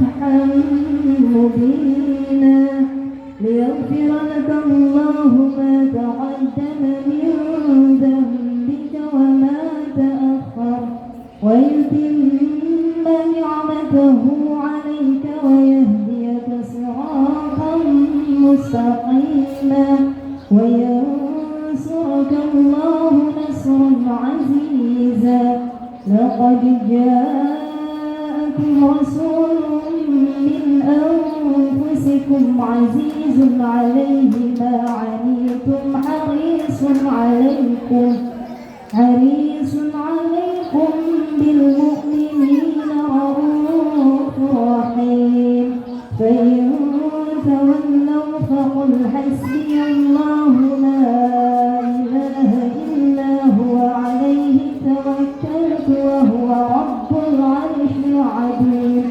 فتحا مبينا ليغفر لك الله ما تقدم من ذنبك وما تأخر ويتم نعمته عليك ويهديك صراطا مستقيما وينصرك الله نصرا عزيزا لقد جاءكم رسول من أنفسكم عزيز عليه ما عنيتم حريص عليكم بالمؤمنين رؤوف رحيم فإن تولوا فقل حسبي الله لا إله إلا هو عليه توكلت وهو رب العرش العظيم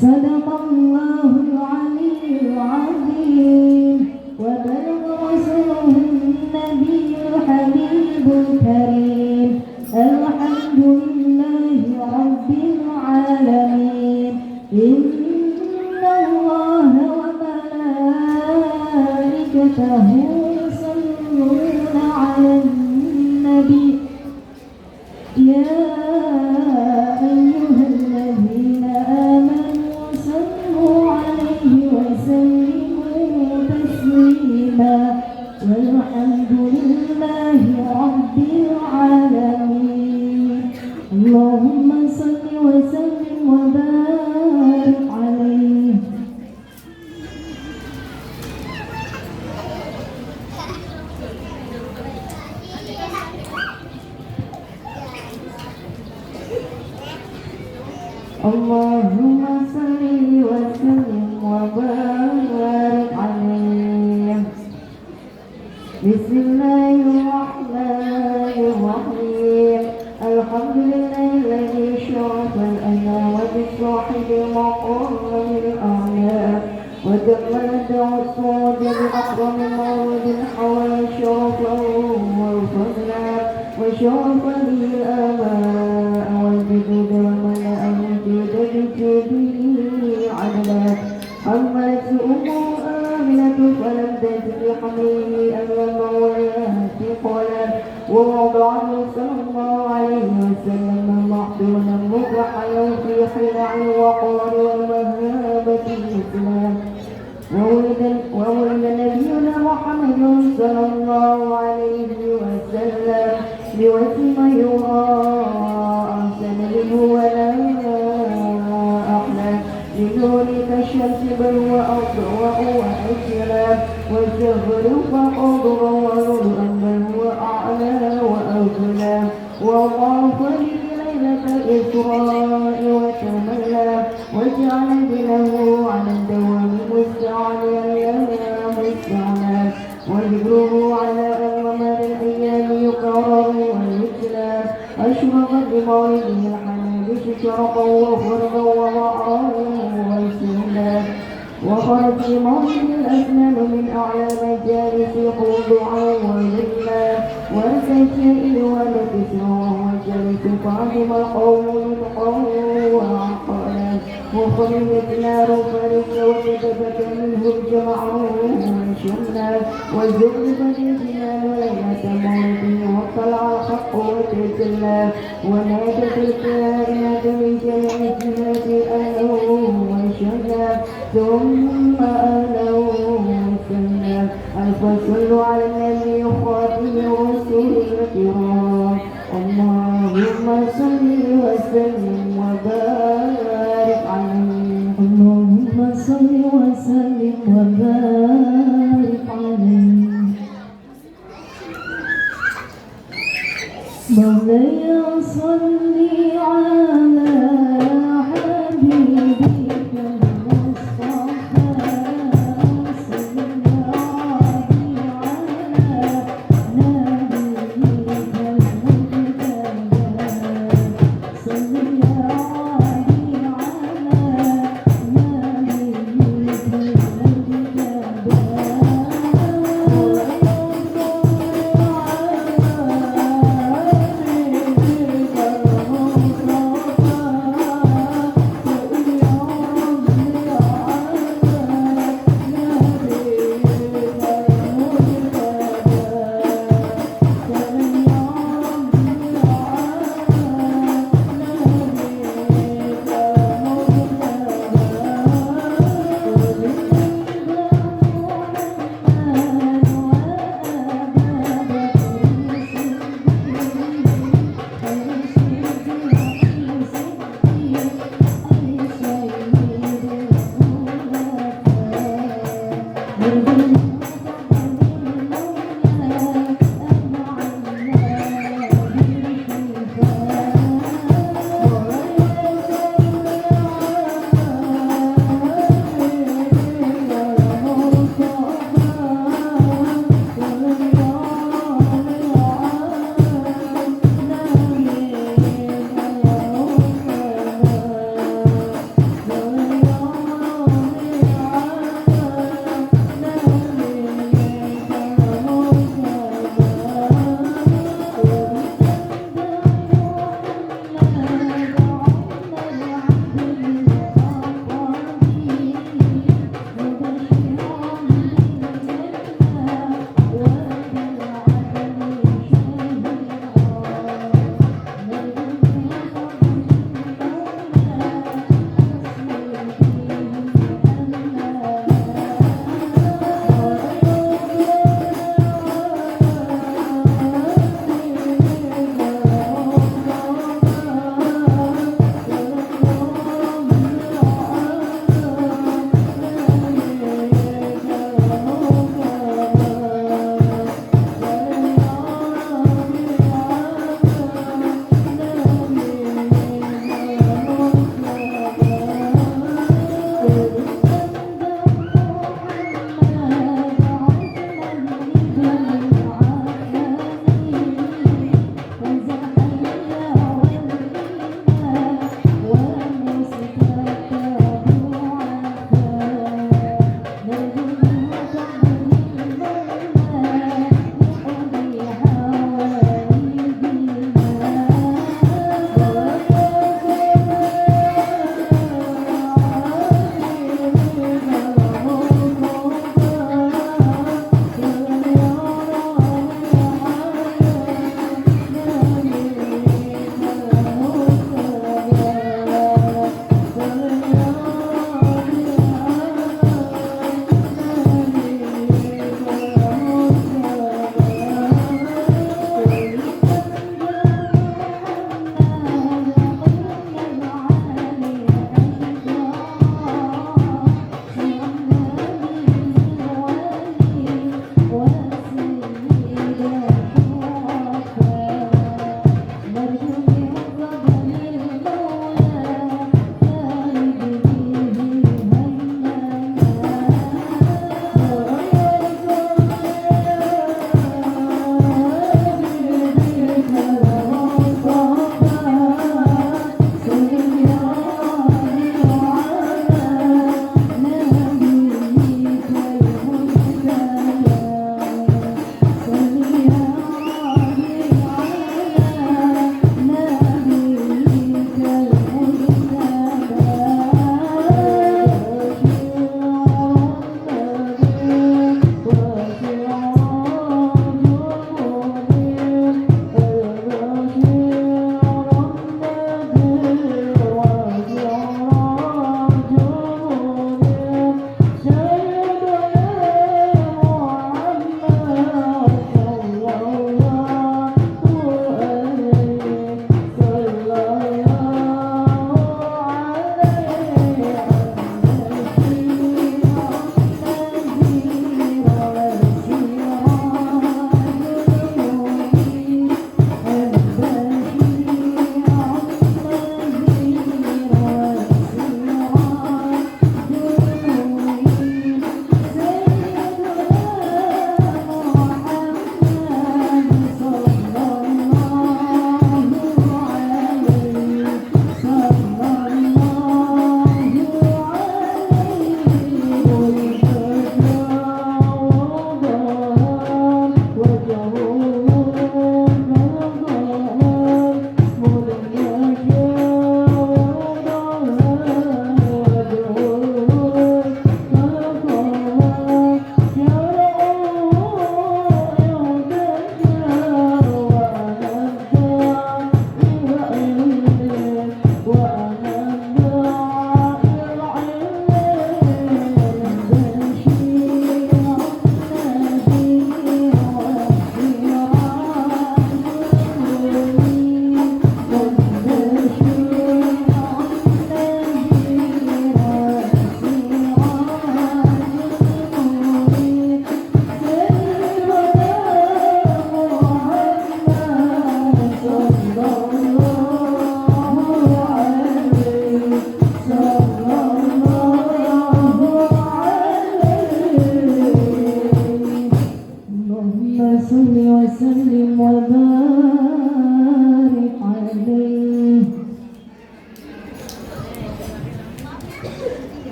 صدق الله العلي العظيم وبلغ رسوله النبي الحبيب الكريم الحمد لله رب العالمين إن الله وملائكته يصلون على النبي يا أيها الذين آمنوا صلوا عليه وسلموا تسليما والحمد لله رب العالمين اللهم صل وسلم وبارك عليه. اللهم صل وسلم وبارك عليه. بسم الله الرحمن الرحيم الحمد لله الذي شرف الأنام بالصاحب المقام الأعلى وجمل الصوت بأكرم مولد حوى شرفا وفضلا وشرف به الآباء والجدود وملأ الجود بجوده عدلا حملت أمه آمنة فلم تجد حميه أماما ولا ثقلا ووضعه صلى الله عليه وسلم محضونا مكحلا في خلع الوقار ومهابة الإسلام وولد نبينا محمد صلى الله عليه وسلم بوسم يراء أحسن منه ولا أحلى لنورك الشمس بل وأضوأ وأجرى والزهر فأضر ونور بل وأعلى وأغلى وضاف لي ليلة الإسراء وتملى وجعل له على الدوام مستعليا لا مستعلى وذكره على أمر الأيام يكرر ويتلى أشرقت بمولده الحنابش شرقا وفرقا ووعرا وسهلا وخرج بمولد الأسنان من أعلى مجالس خضوعا وذلا وسجل ولبسا وجلس فاهم القوم يلقوا وعقلا وخرجت نار فرس وكتبت منه الجمع وشملا وزلفت الجنان ليلة مولده وطلع الحق وتجلى ونادت الكائنات من جميع الجهات أهلا وشلا ثم أهلا وسهلا الفصل على النبي خاتم الرسل الكرام اللهم صل وسلم وبارك عليه. اللهم صل وسلم وبارك عليه. مولاي صل على حبيبك Oh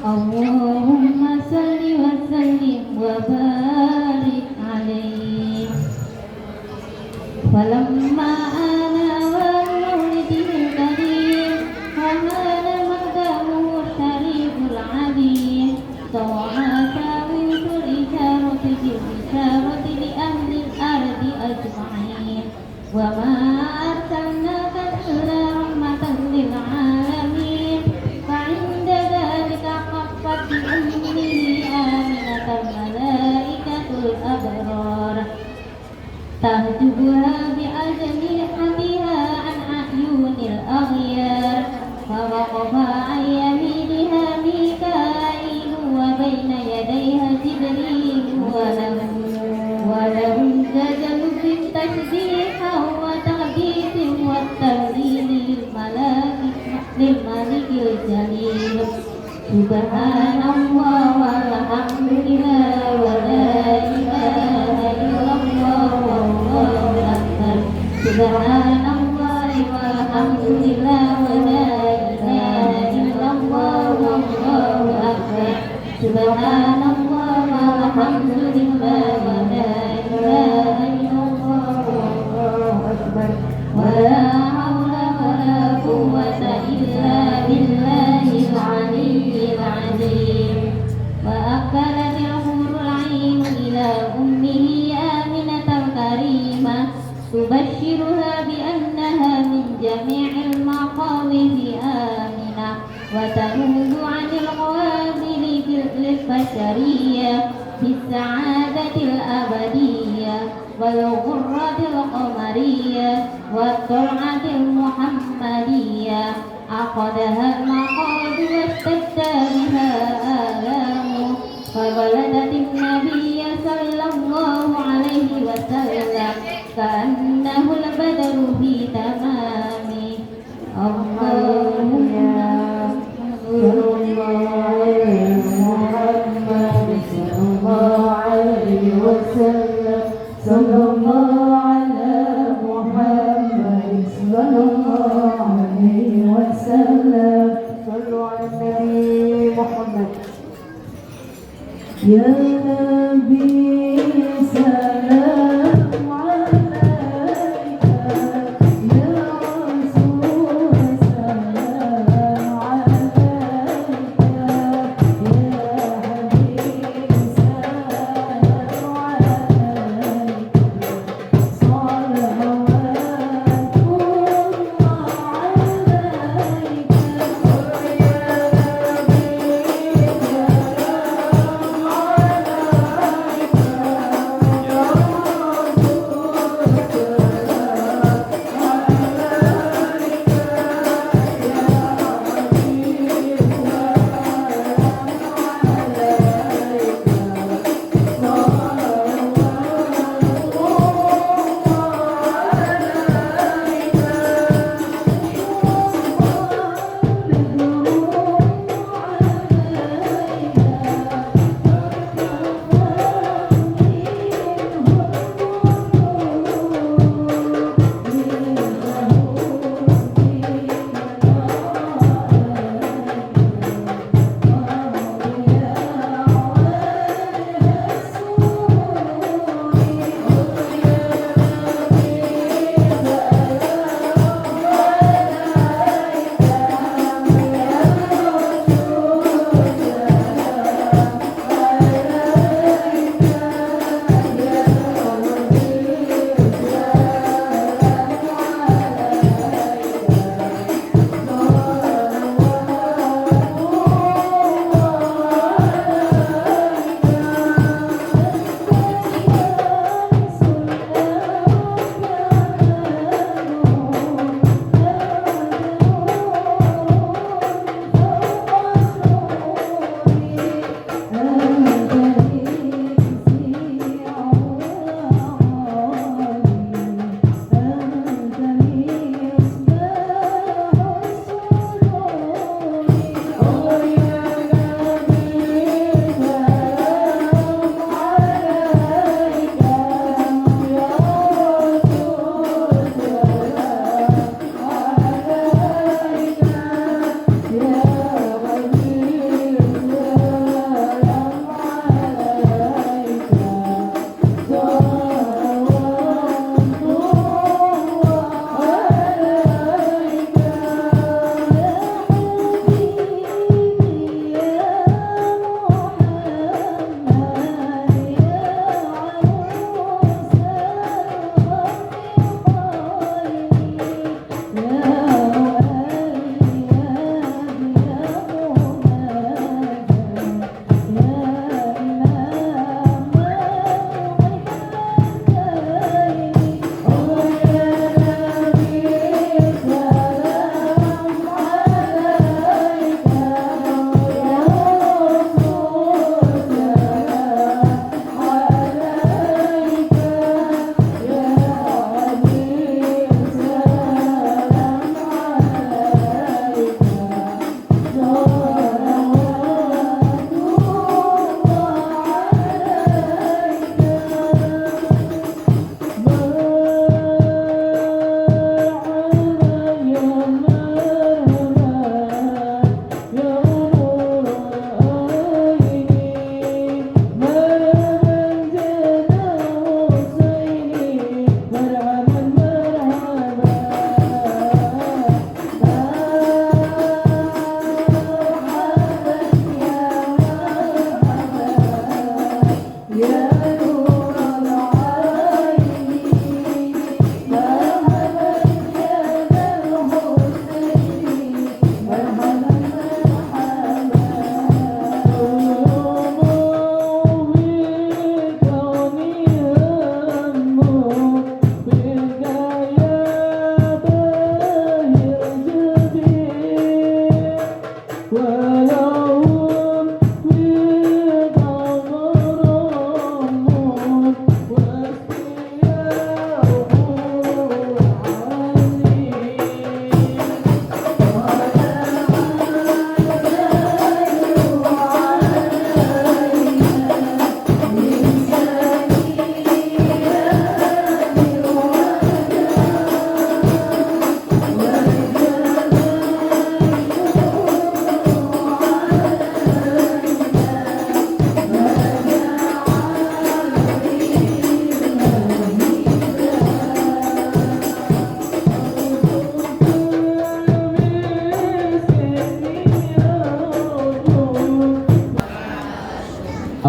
اللهم صل وسلم وبارك عليه. فلما آن مولده الكريم وهان مقدامه الشريف العظيم طوعا تاويل الإشارة بالإشارة لأهل الأرض أجمعين. وما أرسلناك إلا رحمة للعالمين. فعند ذلك خفت بأمه آمنة الملائكة الأبرار تهجبها بأجنحتها عن أعين الأغيار. فوقف عن يمينها ميكائيل وبين يديها جبريل وله الجدل في التسبيح وتقديس والتهليل للملك الجليل. سبحان الله والحمد لله ولا إله إلا الله والله أكبر. سبحان الله والحمد لله ولا إله إلا الله والله أكبر. سبحان الله والحمد لله ولا إله إلا الله والله أكبر. ولا حول ولا قوة إلا بالله العلي العظيم. وأقبلت الحور العين إلى أمه آمنة الكريمة تبشرها بأنها من جميع المخاوف آمنة وتنوب عن القوابل للبشرية بالسعادة الأبدية والغرة القمرية والطلعة المحمدية. أخذها المخاض واشتد بها آلامه فولدت النبي صلى الله عليه وسلم كأنه البدر في تمامه. اللهم صل عليه وسلم. صلى الله على محمد صلى الله عليه وسلم. صلوا على النبي محمد. يا نبي سلام عليك. يا رسول سلام عليك. يا حبيب سلام عليك. صلوات الله عليك.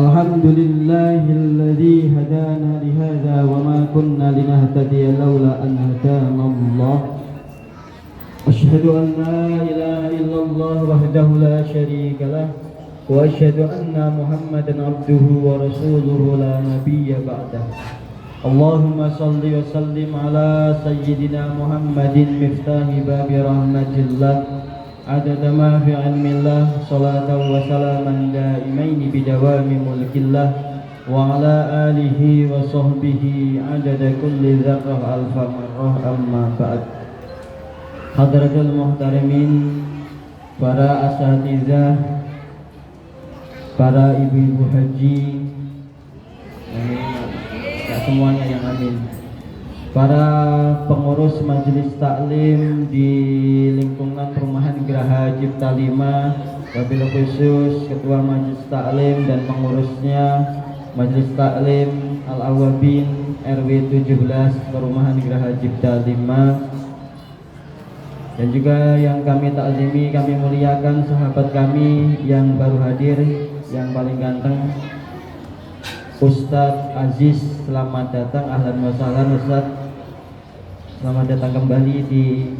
الحمد لله الذي هدانا لهذا وما كنا لنهتدي لولا أن هدانا الله أشهد أن لا إله إلا الله وحده لا شريك له وأشهد أن محمدا عبده ورسوله لا نبي بعده اللهم صل وسلم على سيدنا محمد مفتاح باب رحمة الله عدد ما في علم الله صلاة وسلاما دائمين بدوام ملك الله وعلى آله وصحبه عدد كل ذرة ألف مرة أما بعد. Hadratul muhtarimin, para asatizah, para ibu-ibu haji, ya semuanya yang amin. Para pengurus majelis taklim di lingkungan perumahan Geraha Cipta 5, wabil khusus ketua majelis taklim dan pengurusnya majelis taklim Al-Awabin RW 17 perumahan Geraha Cipta 5, dan juga yang kami takzimi, kami muliakan sahabat kami yang baru hadir, yang paling ganteng Ustadz Aziz. Selamat datang, ahlan wa sahlan Ustadz. Selamat datang kembali di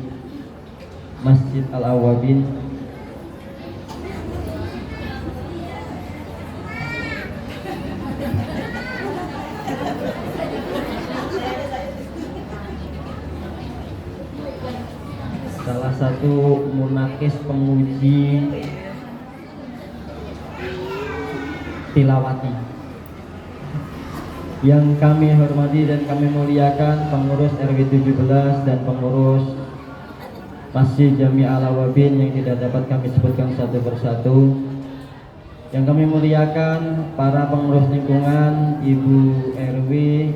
Masjid Al-Awabin. Salah satu munakis penguji tilawati yang kami hormati dan kami muliakan, pengurus RW 17 dan pengurus Masjid Jami Al-Awabin yang tidak dapat kami sebutkan satu persatu. Yang kami muliakan para pengurus lingkungan, ibu RW,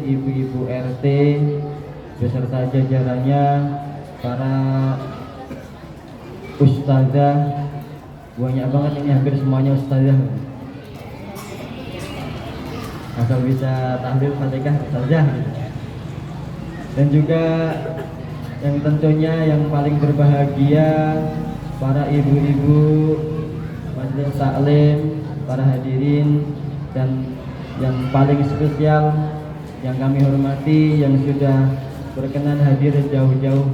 ibu-ibu RT beserta jajarannya, para ustazah, banyak banget ini, hampir semuanya ustazah. Asal bisa tahlil Fatihah saja. Dan juga yang tentunya yang paling berbahagia, para ibu-ibu majelis taklim, para hadirin, dan yang paling spesial yang kami hormati yang sudah berkenan hadir jauh-jauh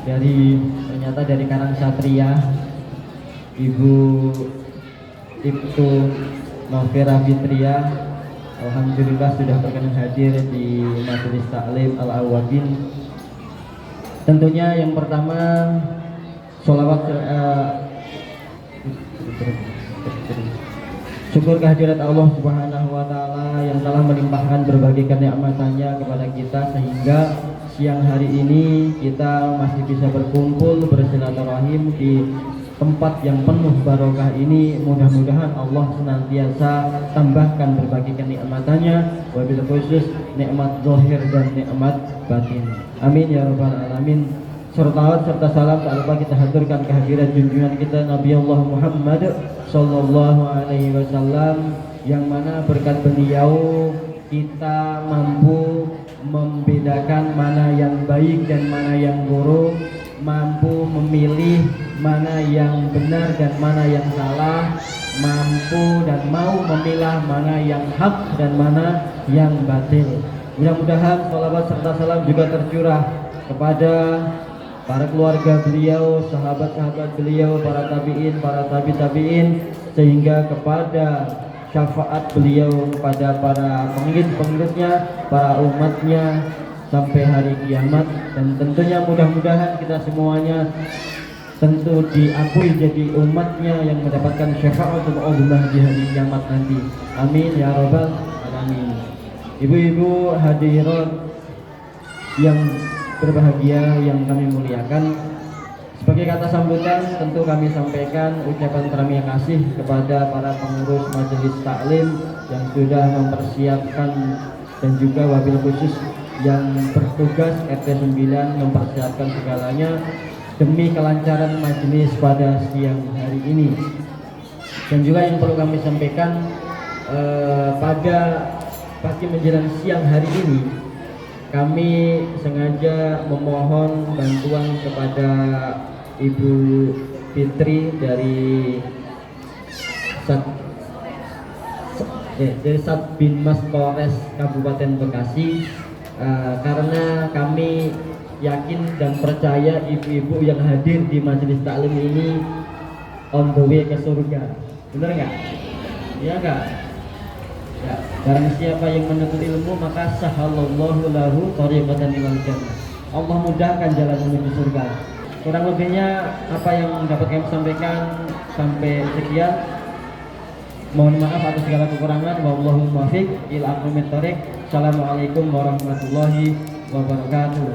ternyata dari Karang Satria, Ibu Ibtu Novera Fitria. Alhamdulillah sudah berkenan hadir di majelis taklim Al-Awabin. Tentunya yang pertama sholawat syukur kehadirat Allah Subhanahu wa taala yang telah melimpahkan berbagai kenikmatannya kepada kita sehingga siang hari ini kita masih bisa berkumpul bersilaturahim di tempat yang penuh barokah ini. Mudah-mudahan Allah senantiasa tambahkan berbagai kenikmatannya, wabil khusus nikmat zahir dan nikmat batin. Amin ya rabbal alamin. Serta salam tak lupa kita haturkan kehadiran junjungan kita Nabi Allah Muhammad sallallahu alaihi wasallam, yang mana berkat beliau kita mampu membedakan mana yang baik dan mana yang buruk, mampu memilih mana yang benar dan mana yang salah, mampu dan mau memilah mana yang hak dan mana yang batil. Mudah-mudahan salawat serta salam juga tercurah kepada para keluarga beliau, sahabat-sahabat beliau, para tabi'in, para tabi'in, sehingga kepada syafaat beliau kepada para pengikut-pengikutnya, para umatnya sampai hari kiamat. Dan tentunya mudah-mudahan kita semuanya tentu diakui jadi umatnya yang mendapatkan syafaatul uzma di hari kiamat nanti. Amin ya rabbal alamin. Ibu-ibu hadirat yang berbahagia yang kami muliakan, sebagai kata sambutan tentu kami sampaikan ucapan terima kasih kepada para pengurus majelis taklim yang sudah mempersiapkan, dan juga wabil khusus yang bertugas RT 9 mempersiapkan segalanya demi kelancaran majelis pada siang hari ini. Dan juga yang perlu kami sampaikan, pada pagi menjelang siang hari ini kami sengaja memohon bantuan kepada Ibu Fitri dari dari Satbinmas Polres Kabupaten Bekasi. Karena kami yakin dan percaya ibu-ibu yang hadir di majelis taklim ini on the way ke surga. Benar nggak? Iya nggak? Ya, barang siapa yang menuntut ilmu maka sahalallahu lahu thariqatan ilal jannah. Allah mudahkan jalan menuju surga. Kurang lebihnya apa yang dapat kami sampaikan sampai sekian. Mohon maaf atas segala kekurangan. Wallahu muwaffiq ila aqwamit thoriq. Assalamualaikum warahmatullahi wabarakatuh.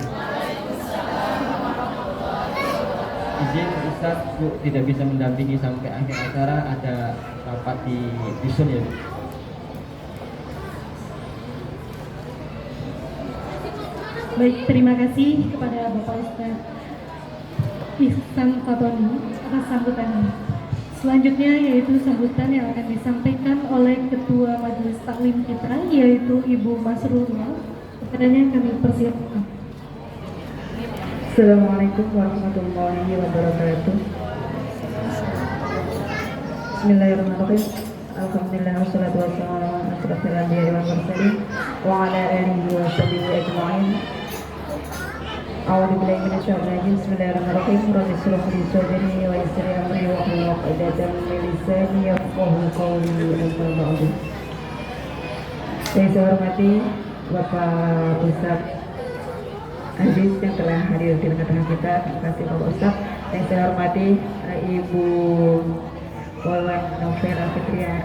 Izin Ustaz Bu tidak bisa mendampingi sampai akhir acara, ada rapat di Dusun ya Bu. Baik, terima kasih kepada Bapak Ustaz Ihsan Fatoni atas sambutannya. Selanjutnya yaitu sambutan yang akan disampaikan oleh Ketua Majelis Taklim kita yaitu Ibu Masrurah. Kepadanya kami persilakan. Assalamualaikum warahmatullahi wabarakatuh. Bismillahirrahmanirrahim. Alhamdulillah wassalatu wassalamu ala asyrafil anbiya'i wal mursalin wa ala alihi wa sahbihi ajma'in. A'udzu billahi minasyaitonir rajim. Bismillahirrahmanirrahim. Rabbi shrah li sadri wa yassir li amri wa hlul 'uqdatam min lisani yafqahu qawli. Amma ba'du. Saya hormati Bapak Ustaz Aziz yang telah hadir di tengah-tengah kita. Terima kasih Bapak Ustaz. Yang saya hormati Ibu Wawan Novel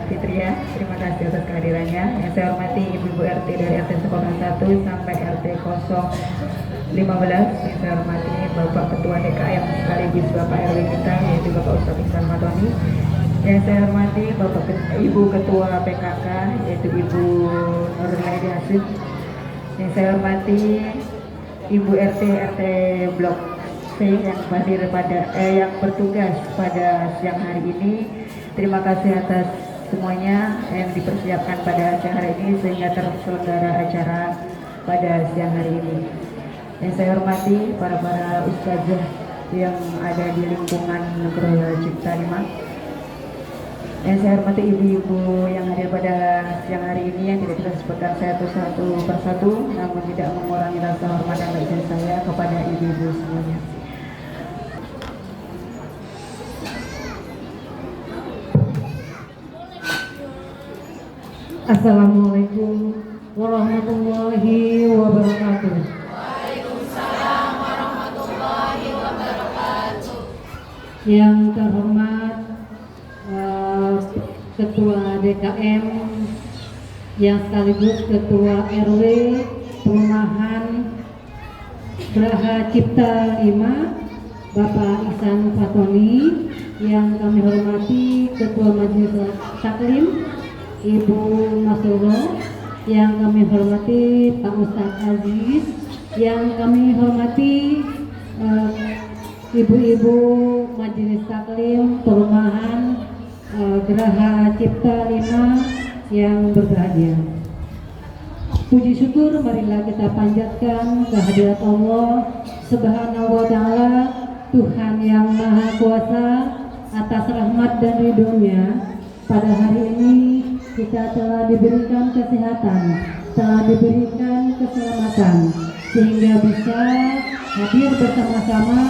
Fitria, terima kasih atas kehadirannya. Yang saya hormati Ibu RT dari RT 01 sampai RT 015. Yang saya hormati Bapak Ketua DKM sekaligus Bapak RW kita yaitu Bapak Ustaz Ihsan Fatoni. Yang saya hormati Ibu Ketua PKK yaitu Ibu Nurlaidi Hasib. Yang saya hormati Ibu RT Blok C yang hadir yang bertugas pada siang hari ini. Terima kasih atas semuanya yang dipersiapkan pada siang hari ini sehingga terselenggara acara pada siang hari ini. Yang saya hormati para ustazah yang ada di lingkungan Nugroho Cipta 5. Yang saya hormati ibu-ibu yang hadir pada siang hari ini yang tidak bisa sebutkan satu persatu, namun tidak mengurangi rasa hormat dan baik saya kepada ibu-ibu semuanya. Assalamualaikum warahmatullahi wabarakatuh. Waalaikumsalam warahmatullahi wabarakatuh. Yang terhormat Ketua DKM yang sekaligus Ketua RW Perumahan Geraha Cipta 5 Bapak Ihsan Fatoni, yang kami hormati Ketua Majelis Taklim Ibu Masrurah, yang kami hormati Pak Ustaz Aziz, yang kami hormati ibu-ibu Majelis Taklim Perumahan Geraha Cipta 5 yang berbahagia. Puji syukur marilah kita panjatkan kehadirat Allah Subhanahu wa Ta'ala, Tuhan yang Maha Kuasa, atas rahmat dan ridhonya. Pada hari ini kita telah diberikan kesehatan, telah diberikan keselamatan, sehingga bisa hadir bersama-sama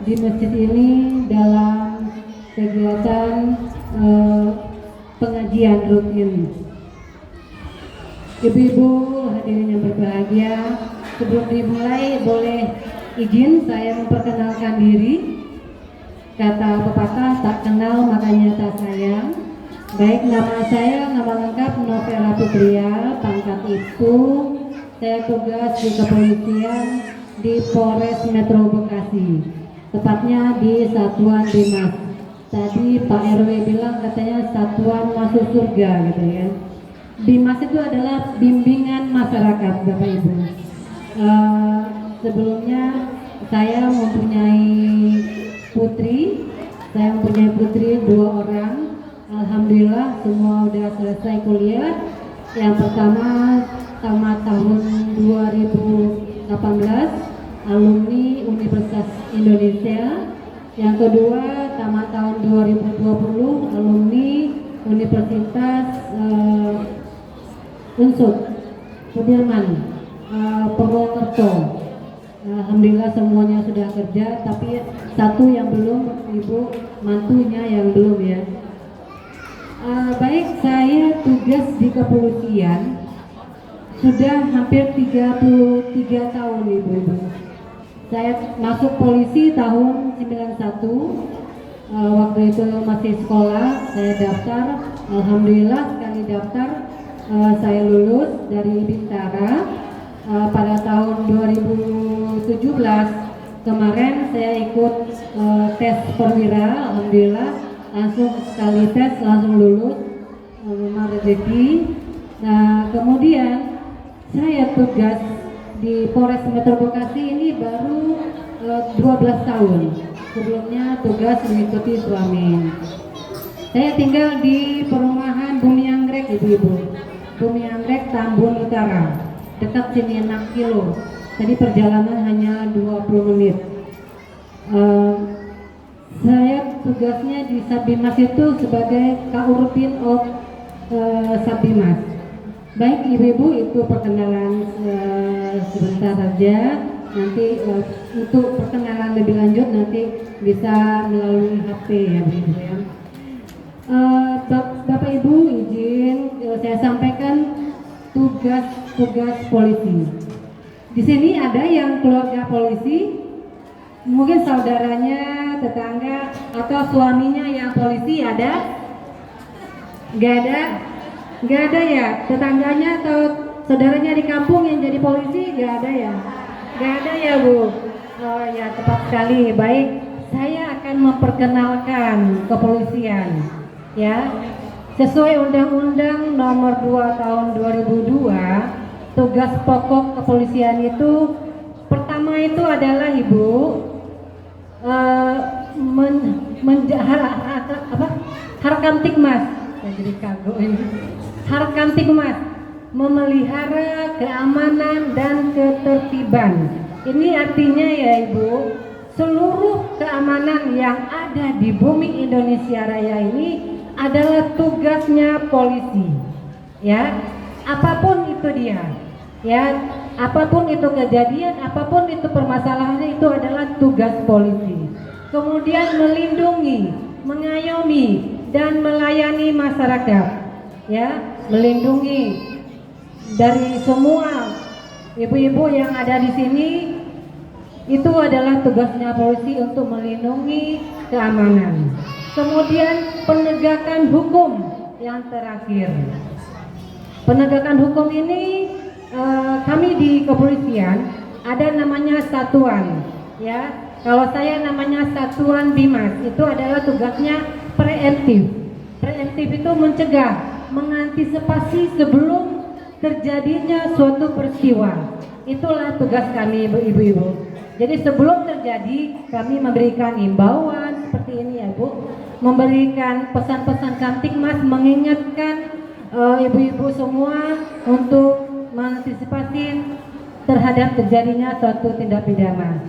di masjid ini dalam kegiatan pengajian rutin. Ibu-ibu hadirin yang berbahagia, sebelum dimulai boleh izin saya memperkenalkan diri. Kata pepatah, tak kenal makanya tak sayang. Baik, nama saya, nama lengkap Novela Fitria, pangkat Ibtu. Saya tugas di kepolisian di Polres Metro Bekasi, tepatnya di Satuan Bimas. Tadi Pak RW bilang katanya satuan masuk surga gitu ya. Bimas itu adalah bimbingan masyarakat Bapak Ibu. Sebelumnya saya mempunyai putri 2 orang. Alhamdulillah semua udah selesai kuliah. Yang pertama tamat tahun 2018 alumni Universitas Indonesia. Yang kedua tamat tahun 2020 alumni Universitas Unsur Sudirman, Purwokerto. Alhamdulillah semuanya sudah kerja, tapi satu yang belum, ibu mantunya yang belum ya. Baik, saya tugas di kepolisian sudah hampir 33 tahun ibu-ibu. Saya masuk polisi tahun 91. Waktu itu masih sekolah, saya daftar. Alhamdulillah sekali daftar saya lulus dari Bintara. Pada tahun 2017 kemarin saya ikut tes perwira. Alhamdulillah langsung sekali tes langsung lulus, memang rezeki. Nah kemudian saya tugas di Polres Metro Bekasi ini baru 12 tahun. Sebelumnya tugas mengikuti suami. Saya tinggal di perumahan Bumi Anggrek, ibu-ibu. Bumi Anggrek, Tambun Utara, dekat Ciminak Kilo. Tadi perjalanan hanya 20 menit. Saya tugasnya di Sabimas itu sebagai Kaurpin of Sabimas. Baik ibu-ibu, itu perkenalan sebentar saja. Nanti untuk perkenalan lebih lanjut nanti bisa melalui HP ya ibu ya. Bapak Ibu izin saya sampaikan tugas polisi. Di sini ada yang keluarga polisi, mungkin saudaranya, tetangga atau suaminya yang polisi ada? Gak ada? Gak ada ya? Tetangganya atau saudaranya di kampung yang jadi polisi gak ada ya? Gak ada ya Bu? Oh ya, tepat sekali. Baik, saya akan memperkenalkan kepolisian ya. Sesuai Undang-Undang Nomor 2 Tahun 2002, tugas pokok kepolisian itu pertama itu adalah Ibu Harkam Tikmas. Saya jadi kagok ini. Harkam Tikmas, memelihara keamanan dan ketertiban. Ini artinya ya Ibu, seluruh keamanan yang ada di bumi Indonesia Raya ini adalah tugasnya polisi. Ya, apapun itu dia. Ya, apapun itu kejadian, apapun itu permasalahannya, itu adalah tugas polisi. Kemudian melindungi, mengayomi dan melayani masyarakat. Ya, melindungi dari semua ibu-ibu yang ada di sini, itu adalah tugasnya polisi untuk melindungi keamanan. Kemudian penegakan hukum yang terakhir. Penegakan hukum ini kami di kepolisian ada namanya satuan, ya. Kalau saya namanya Satuan Bimas, itu adalah tugasnya preemptif. Preemptif itu mencegah, mengantisipasi sebelum terjadinya suatu peristiwa. Itulah tugas kami ibu-ibu. Jadi sebelum terjadi kami memberikan imbauan seperti ini ya Bu, memberikan pesan-pesan Kamtibmas, mengingatkan ibu-ibu semua untuk mengantisipasi terhadap terjadinya suatu tindak pidana.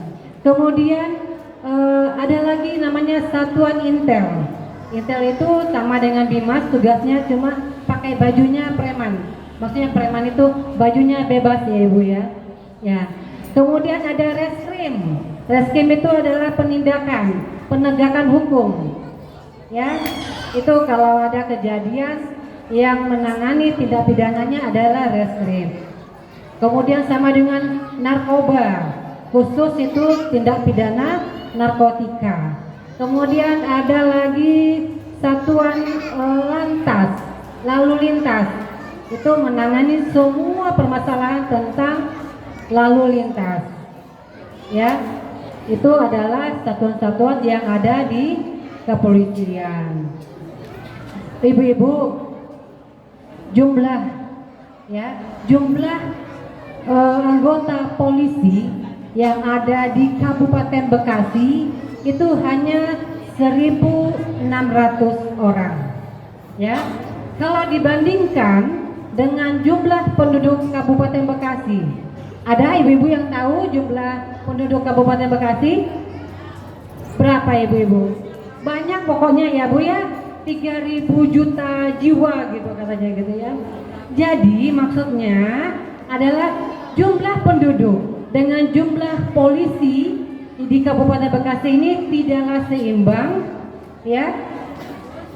Kemudian ada lagi namanya Satuan Intel. Intel itu sama dengan Bimas, tugasnya cuma pakai bajunya preman. Maksudnya preman itu bajunya bebas ya Ibu ya. Ya. Kemudian ada Reskrim. Reskrim itu adalah penindakan, penegakan hukum. Ya. Itu kalau ada kejadian yang menangani tindak pidananya adalah Reskrim. Kemudian sama dengan narkoba. Khusus itu tindak pidana narkotika. Kemudian ada lagi Satuan Lantas, Lalu Lintas. Itu menangani semua permasalahan tentang lalu lintas. Ya, itu adalah satuan-satuan yang ada di kepolisian. Ibu-ibu, jumlah anggota polisi yang ada di Kabupaten Bekasi itu hanya 1.600 orang. Ya, kalau dibandingkan dengan jumlah penduduk Kabupaten Bekasi, ada ibu-ibu yang tahu jumlah penduduk Kabupaten Bekasi? Berapa ibu-ibu? Banyak pokoknya ya Bu ya. 3.000 juta jiwa gitu katanya gitu ya. Jadi maksudnya adalah jumlah penduduk dengan jumlah polisi di Kabupaten Bekasi ini tidaklah seimbang ya.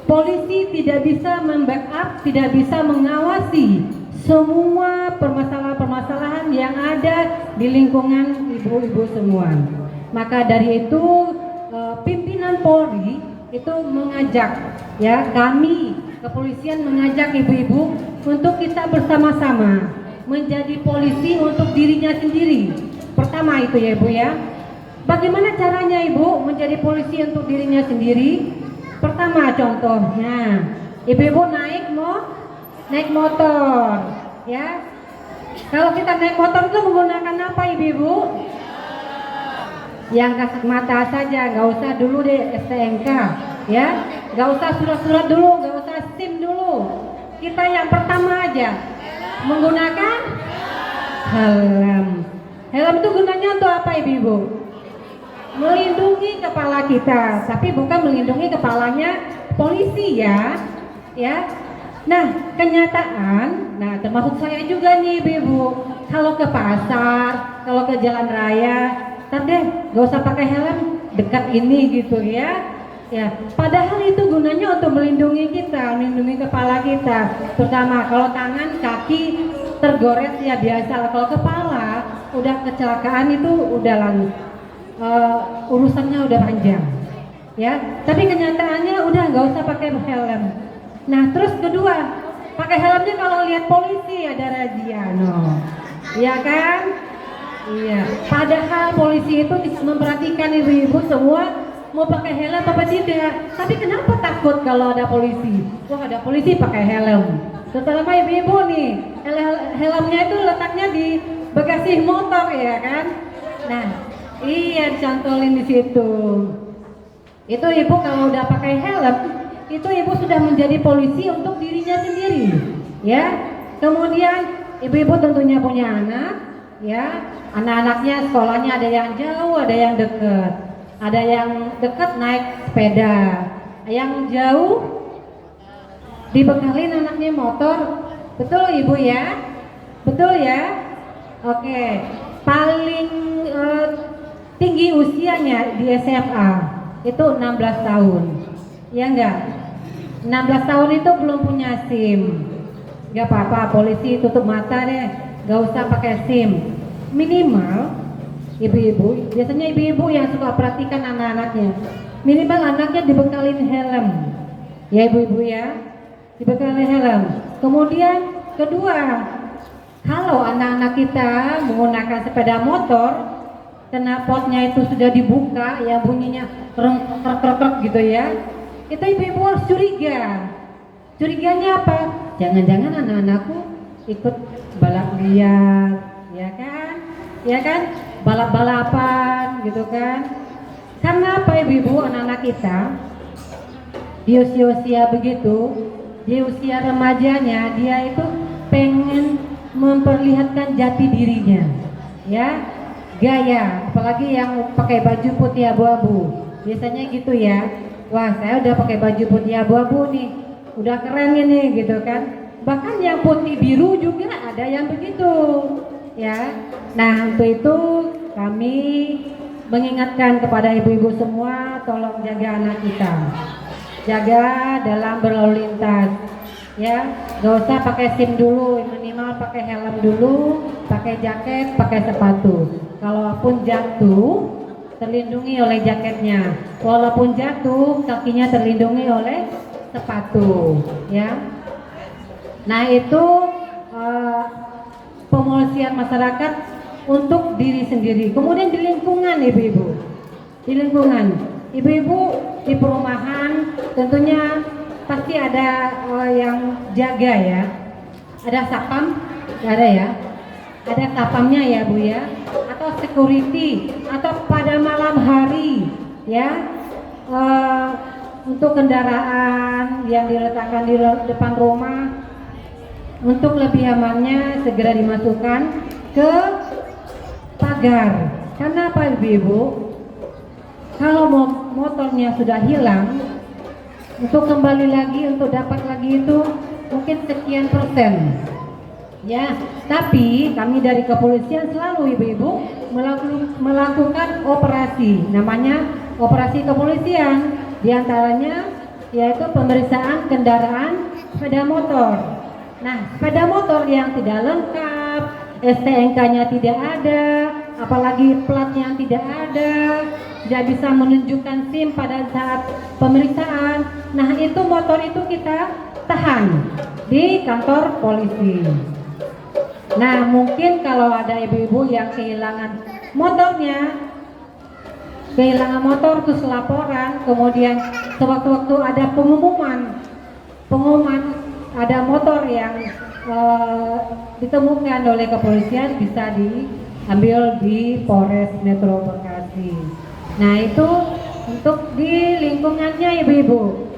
Polisi tidak bisa membackup, tidak bisa mengawasi semua permasalahan-permasalahan yang ada di lingkungan ibu-ibu semua. Maka dari itu pimpinan Polri itu mengajak ya, kami kepolisian mengajak ibu-ibu untuk kita bersama-sama menjadi polisi untuk dirinya sendiri. Pertama itu ya Ibu ya. Bagaimana caranya Ibu menjadi polisi untuk dirinya sendiri? Pertama contohnya, ibu-ibu naik motor ya. Kalau kita naik motor itu menggunakan apa ibu-ibu? Yang kasat mata saja, nggak usah dulu deh STNK ya, nggak usah surat-surat dulu, nggak usah SIM dulu. Kita yang pertama aja menggunakan helm. Helm itu gunanya untuk apa ibu-ibu? Melindungi kepala kita, tapi bukan melindungi kepalanya polisi ya. Nah kenyataan, nah termasuk saya juga nih ibu-ibu, kalau ke pasar, kalau ke jalan raya, ntar deh gak usah pakai helm dekat ini gitu ya. Padahal itu gunanya untuk melindungi kita, melindungi kepala kita, terutama kalau tangan, kaki tergores ya biasa. Kalau kepala udah kecelakaan itu udah lalu urusannya udah panjang ya. Tapi kenyataannya udah nggak usah pakai helm. Nah terus kedua, pakai helmnya kalau lihat polisi ada razia, iya kan? Iya. Padahal polisi itu memperhatikan ibu-ibu semua mau pakai helm apa tidak. Tapi kenapa takut kalau ada polisi? Wah ada polisi pakai helm. Terutama ibu-ibu nih, helmnya itu letaknya di bagasi motor ya kan? Nah, iya dicantolin di situ. Itu ibu kalau udah pakai helm, itu ibu sudah menjadi polisi untuk dirinya sendiri, ya. Kemudian ibu-ibu tentunya punya anak, ya. Anak-anaknya sekolahnya ada yang jauh, ada yang dekat. Ada yang dekat naik sepeda, yang jauh dibekalin anaknya motor. Betul ibu ya? Betul ya? Oke. Paling tinggi usianya di SMA itu 16 tahun. Ya enggak? 16 tahun itu belum punya SIM. Enggak apa-apa, polisi tutup mata deh. Enggak usah pakai SIM. Minimal ibu-ibu, biasanya ibu-ibu yang suka perhatikan anak-anaknya. Minimal anaknya dibekalin helm. Ya ibu-ibu ya, dibekalin helm. Kemudian kedua, kalau anak-anak kita menggunakan sepeda motor, knalpotnya itu sudah dibuka, ya bunyinya krek gitu ya, itu ibu-ibu harus curiga. Curiganya apa? Jangan-jangan anak-anakku ikut balap liar, ya kan? Ya kan? Balap-balapan gitu kan? Karena apa ibu-ibu, anak-anak kita di usia-usia begitu, di usia remajanya dia itu pengen memperlihatkan jati dirinya, ya, gaya, apalagi yang pakai baju putih abu-abu, biasanya gitu ya. Wah saya udah pakai baju putih abu-abu nih, udah keren ini gitu kan. Bahkan yang putih biru juga ada yang begitu, ya. Nah untuk itu kami mengingatkan kepada ibu-ibu semua, tolong jaga anak kita, jaga dalam berlalu lintas. Ya, gak usah pakai SIM dulu, minimal pakai helm dulu, pakai jaket, pakai sepatu. Kalaupun jatuh, terlindungi oleh jaketnya. Walaupun jatuh, kakinya terlindungi oleh sepatu. Ya. Nah itu pemolisian masyarakat untuk diri sendiri. Kemudian di lingkungan ibu-ibu, di lingkungan ibu-ibu di perumahan tentunya pasti ada yang jaga ya, ada satpam, ada ya, ada satpamnya ya bu ya, atau security, atau pada malam hari ya, untuk kendaraan yang diletakkan di depan rumah, untuk lebih amannya segera dimasukkan ke pagar. Karena apa ibu-ibu? Kalau motornya sudah hilang, untuk kembali lagi, untuk dapat lagi itu mungkin sekian persen. Ya, tapi kami dari kepolisian selalu ibu-ibu melakukan operasi, namanya operasi kepolisian, diantaranya yaitu pemeriksaan kendaraan sepeda motor. Nah, sepeda motor yang tidak lengkap, STNK-nya tidak ada, apalagi platnya tidak ada, tidak bisa menunjukkan SIM pada saat pemeriksaan. Nah, itu motor itu kita tahan di kantor polisi. Nah, mungkin kalau ada ibu-ibu yang kehilangan motornya, kehilangan motor terus laporan, kemudian sewaktu-waktu ada pengumuman ada motor yang ditemukan oleh kepolisian, bisa diambil di Polres Metro Bekasi. Nah, itu untuk di lingkungannya ibu-ibu.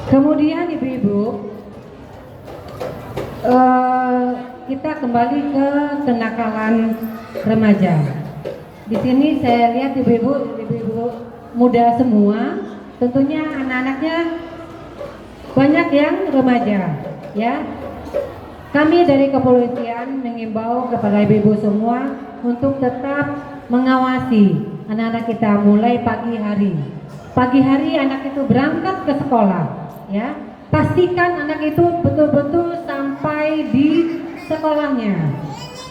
Kemudian ibu-ibu, kita kembali ke kenakalan remaja. Di sini saya lihat ibu-ibu muda semua, tentunya anak-anaknya banyak yang remaja, ya. Kami dari kepolisian mengimbau kepada ibu-ibu semua untuk tetap mengawasi anak-anak kita mulai pagi hari. Pagi hari anak itu berangkat ke sekolah, ya. Pastikan anak itu betul-betul sampai di sekolahnya,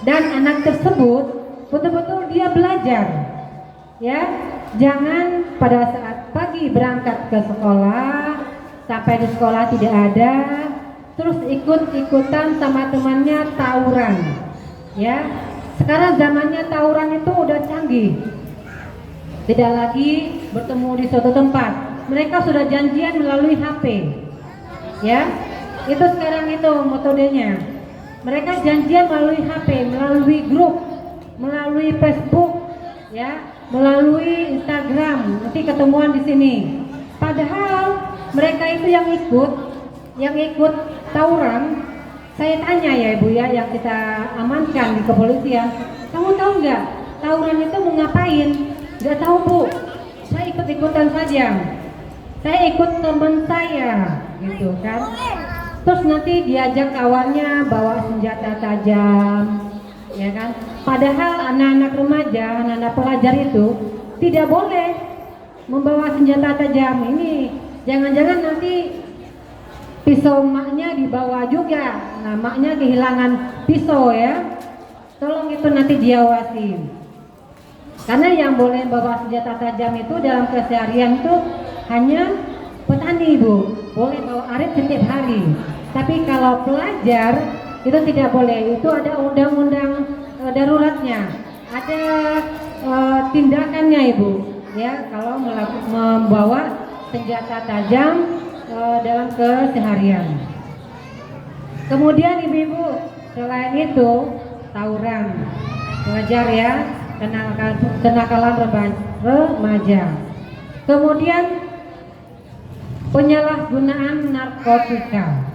dan anak tersebut betul-betul dia belajar, ya. Jangan pada saat pagi berangkat ke sekolah, sampai di sekolah tidak ada, terus ikut-ikutan sama temannya tawuran, ya. Sekarang zamannya tawuran itu udah canggih, tidak lagi bertemu di suatu tempat, mereka sudah janjian melalui HP. Ya, itu sekarang itu metodenya. Mereka janjian melalui HP, melalui grup, melalui Facebook, ya, melalui Instagram. Nanti ketemuan di sini. Padahal mereka itu yang ikut tawuran. Saya tanya ya ibu ya, yang kita amankan di kepolisian, kamu tahu nggak tawuran itu mau ngapain? Nggak tahu bu. Saya ikut-ikutan saja. Saya ikut teman saya, gitu kan. Terus nanti diajak kawannya bawa senjata tajam, ya kan. Padahal anak-anak remaja, anak-anak pelajar itu tidak boleh membawa senjata tajam. Ini jangan-jangan nanti pisau maknya dibawa juga. Nah, maknya kehilangan pisau ya. Tolong itu nanti diawasi. Karena yang boleh bawa senjata tajam itu dalam keseharian itu hanya petani bu, boleh bawa arit setiap hari. Tapi kalau pelajar itu tidak boleh. Itu ada undang-undang daruratnya, ada tindakannya ibu. Ya, kalau membawa senjata tajam dalam keseharian. Kemudian ibu-ibu, selain itu tawuran, wajar ya, kenakalan remaja. Kemudian penyalahgunaan narkotika.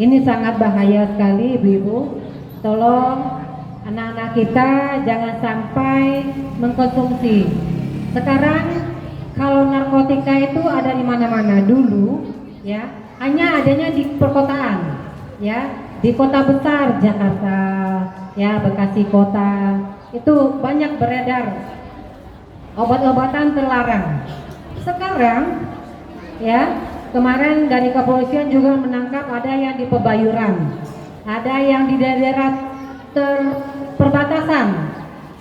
Ini sangat bahaya sekali ibu-ibu. Tolong anak-anak kita jangan sampai mengkonsumsi. Sekarang kalau narkotika itu ada di mana-mana. Dulu ya hanya adanya di perkotaan, ya, di kota besar Jakarta, ya, Bekasi kota, itu banyak beredar obat-obatan terlarang. Sekarang ya, kemarin dari kepolisian juga menangkap ada yang di Pebayuran, ada yang di daerah perbatasan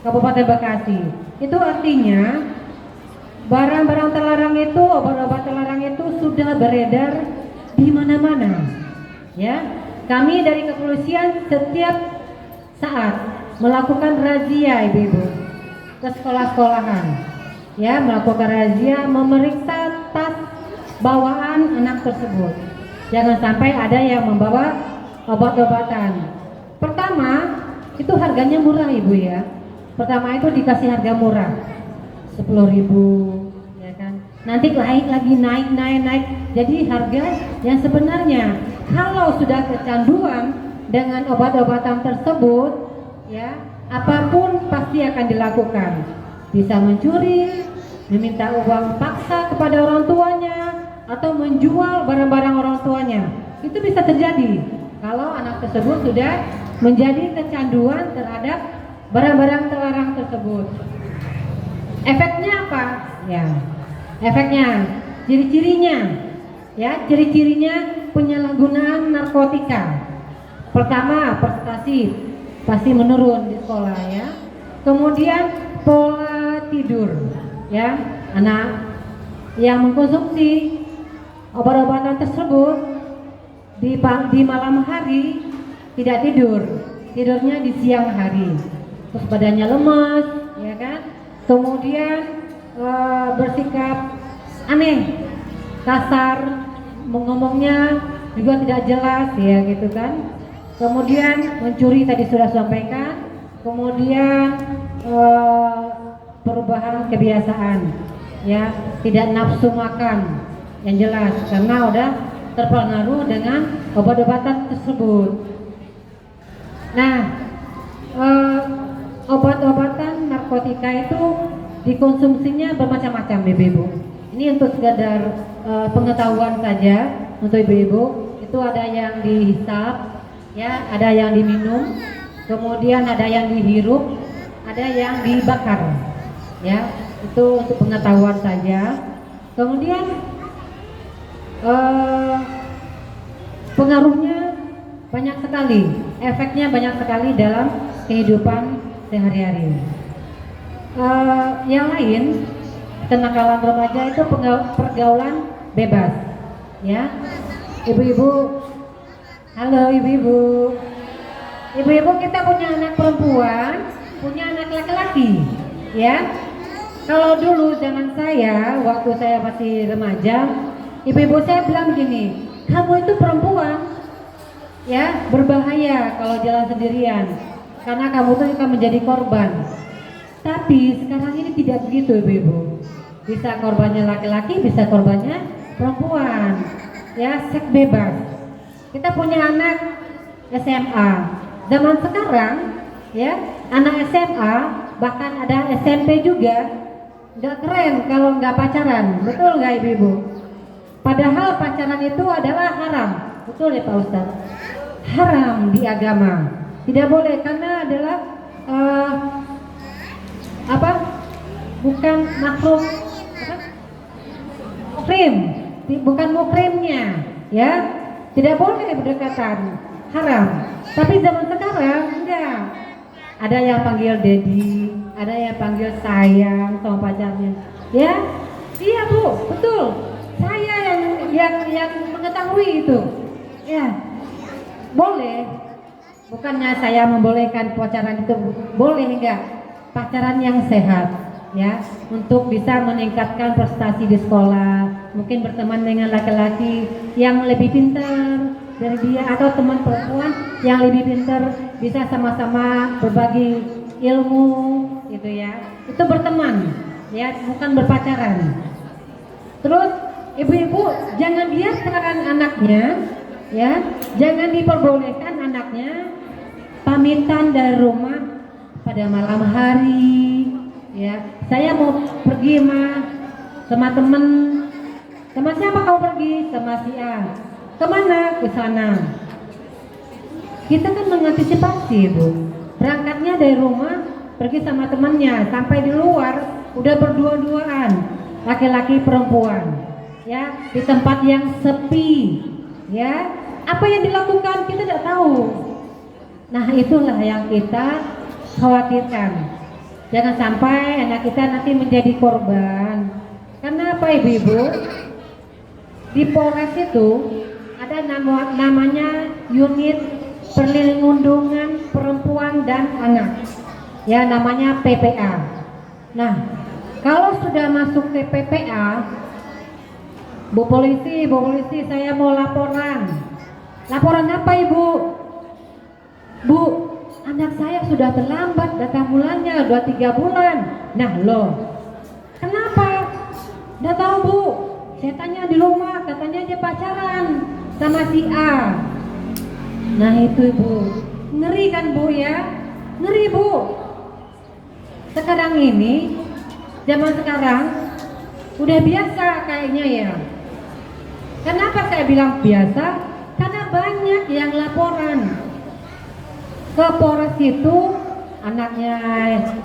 Kabupaten Bekasi. Itu artinya barang-barang terlarang itu, obat-obat terlarang itu sudah beredar di mana-mana. Ya, kami dari kepolisian setiap saat melakukan razia ibu-ibu ke sekolah-sekolahan. Ya, melakukan razia, memeriksa tas bawaan anak tersebut. Jangan sampai ada yang membawa obat-obatan. Pertama, itu harganya murah ibu ya. Pertama itu dikasih harga murah, 10.000, ya kan. Nanti naik. Jadi harga yang sebenarnya kalau sudah kecanduan dengan obat-obatan tersebut, ya, apapun pasti akan dilakukan. Bisa mencuri, meminta uang paksa kepada atau menjual barang-barang orang tuanya. Itu bisa terjadi kalau anak tersebut sudah menjadi kecanduan terhadap barang-barang terlarang tersebut. Efeknya apa? Ya, efeknya, ciri-cirinya, ya, ciri-cirinya penyalahgunaan narkotika. Pertama, prestasi pasti menurun di sekolah ya. Kemudian pola tidur, ya, anak yang mengkonsumsi obat-obatan tersebut di malam hari tidak tidur, tidurnya di siang hari, terus badannya lemas, ya kan? Kemudian bersikap aneh, kasar, ngomongnya juga tidak jelas, ya gitu kan? Kemudian mencuri tadi sudah sampaikan, kemudian perubahan kebiasaan, ya, tidak nafsu makan, yang jelas karena udah terpengaruh dengan obat-obatan tersebut. Nah, obat-obatan narkotika itu dikonsumsinya bermacam-macam, Ibu-ibu. Ini untuk sekadar pengetahuan saja untuk Ibu-ibu. Itu ada yang dihisap, ya, ada yang diminum, kemudian ada yang dihirup, ada yang dibakar, ya. Itu untuk pengetahuan saja. Kemudian pengaruhnya banyak sekali, efeknya banyak sekali dalam kehidupan sehari-hari. Yang lain, kenakalan remaja itu pergaulan bebas, ya. Ibu-ibu, halo ibu-ibu. Ibu-ibu, kita punya anak perempuan, punya anak laki-laki, ya. Kalau dulu zaman saya, waktu saya masih remaja, ibu-ibu saya bilang begini, kamu itu perempuan, ya, berbahaya kalau jalan sendirian, karena kamu tuh akan menjadi korban. Tapi sekarang ini tidak begitu, ibu-ibu. Bisa korbannya laki-laki, bisa korbannya perempuan, ya, seks bebas. Kita punya anak SMA. Zaman sekarang, ya, anak SMA, bahkan ada SMP juga, nggak keren kalau nggak pacaran, betul nggak ibu-ibu? Padahal pacaran itu adalah haram, betul ya Pak Ustadz? Haram di agama, tidak boleh karena adalah bukan makruh, mukrim, bukan mukrimnya, ya, tidak boleh berdekatan, haram. Tapi zaman sekarang enggak. Ada yang panggil daddy, ada yang panggil sayang sama pacarnya. Ya, iya Bu, betul. Saya yang mengetahui itu. Ya, boleh. Bukannya saya membolehkan pacaran itu, boleh enggak? Pacaran yang sehat, ya, untuk bisa meningkatkan prestasi di sekolah. Mungkin berteman dengan laki-laki yang lebih pintar dari dia atau teman perempuan yang lebih pintar, bisa sama-sama berbagi ilmu, gitu ya. Itu berteman, ya, bukan berpacaran. Terus ibu-ibu jangan biarkan anaknya, ya, jangan diperbolehkan anaknya pamitan dari rumah pada malam hari, ya. Saya mau pergi sama temen. Sama siapa kau pergi? Sama si A. Kemana? Ke sana. Kita kan mengantisipasi, Bu. Berangkatnya dari rumah, pergi sama temannya, sampai di luar udah berdua-duaan, laki-laki perempuan, ya, di tempat yang sepi, ya. Apa yang dilakukan kita tidak tahu. Nah, itulah yang kita khawatirkan. Jangan sampai anak kita nanti menjadi korban. Karena apa, ibu-ibu? Di Polres itu ada namanya unit perlindungan perempuan dan anak, ya, namanya PPA. Nah, kalau sudah masuk ke PPA, Bu polisi, saya mau laporan. Laporan apa, Ibu? Bu, anak saya sudah terlambat datang bulannya, 2-3 bulan. Nah, loh, kenapa? Nggak tahu, Bu. Saya tanya di rumah, katanya dia pacaran sama si A. Nah, itu Ibu, ngeri kan Bu, ya? Ngeri, Bu. Sekarang ini, zaman sekarang udah biasa kayaknya, ya. Kenapa saya bilang biasa? Karena banyak yang laporan ke Polres itu, anaknya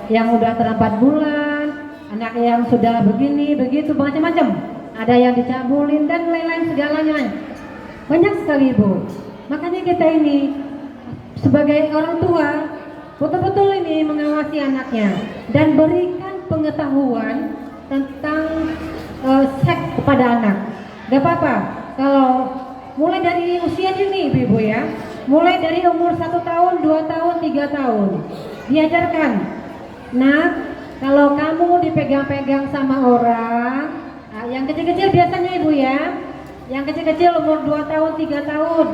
yang udah terdapat bulan, anak yang sudah begini, begitu, macam-macam. Ada yang dicabulin dan lain-lain segalanya. Banyak sekali ibu. Makanya kita ini sebagai orang tua betul-betul ini mengawasi anaknya dan berikan pengetahuan tentang seks kepada anak. Gak apa-apa kalau mulai dari usia dini ibu ya, mulai dari umur 1 tahun, 2 tahun, 3 tahun diajarkan. Nah, kalau kamu dipegang-pegang sama orang, yang kecil-kecil biasanya ibu ya, yang kecil-kecil umur 2 tahun, 3 tahun,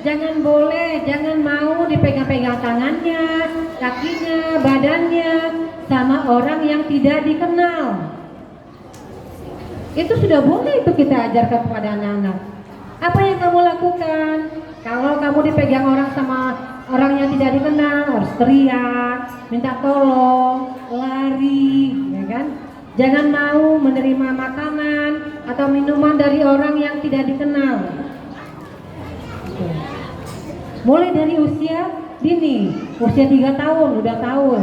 jangan mau dipegang-pegang tangannya, kakinya, badannya sama orang yang tidak dikenal. Itu sudah boleh itu kita ajarkan kepada anak-anak. Apa yang kamu lakukan? Kalau kamu dipegang orang sama orang yang tidak dikenal, harus teriak, minta tolong, lari, ya kan? Jangan mau menerima makanan atau minuman dari orang yang tidak dikenal. Mulai dari usia dini, usia 3 tahun, udah tahu,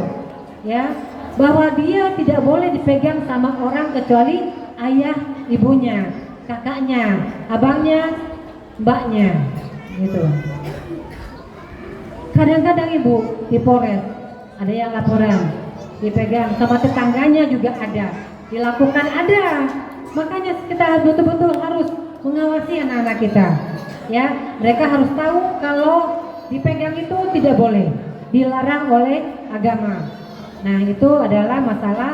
ya, bahwa dia tidak boleh dipegang sama orang kecuali ayah, ibunya, kakaknya, abangnya, mbaknya, gitu. Kadang-kadang ibu di Polres ada yang laporan dipegang sama tetangganya juga ada, dilakukan ada. Makanya kita betul-betul harus mengawasi anak-anak kita, ya. Mereka harus tahu kalau dipegang itu tidak boleh, dilarang oleh agama. Nah, itu adalah masalah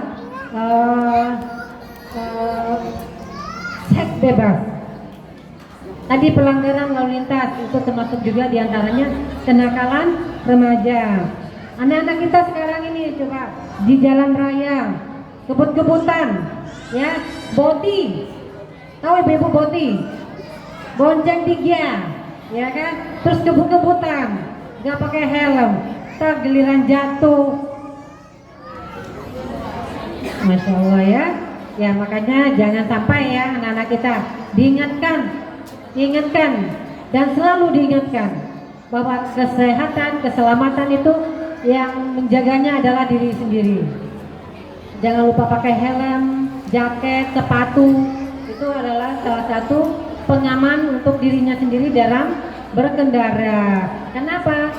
seks bebas. Tadi pelanggaran lalu lintas itu termasuk juga diantaranya kenakalan remaja. Anak-anak kita sekarang ini coba di jalan raya kebut-kebutan, ya, boti, tahu ibu boti, bonceng 3, ya kan, terus kebut-kebutan, nggak pakai helm, ntar giliran jatuh, Masya Allah ya. Ya makanya jangan sampai ya anak-anak kita diingatkan dan selalu diingatkan bahwa kesehatan, keselamatan itu yang menjaganya adalah diri sendiri. Jangan lupa pakai helm, jaket, sepatu, itu adalah salah satu pengaman untuk dirinya sendiri dalam berkendara. Kenapa?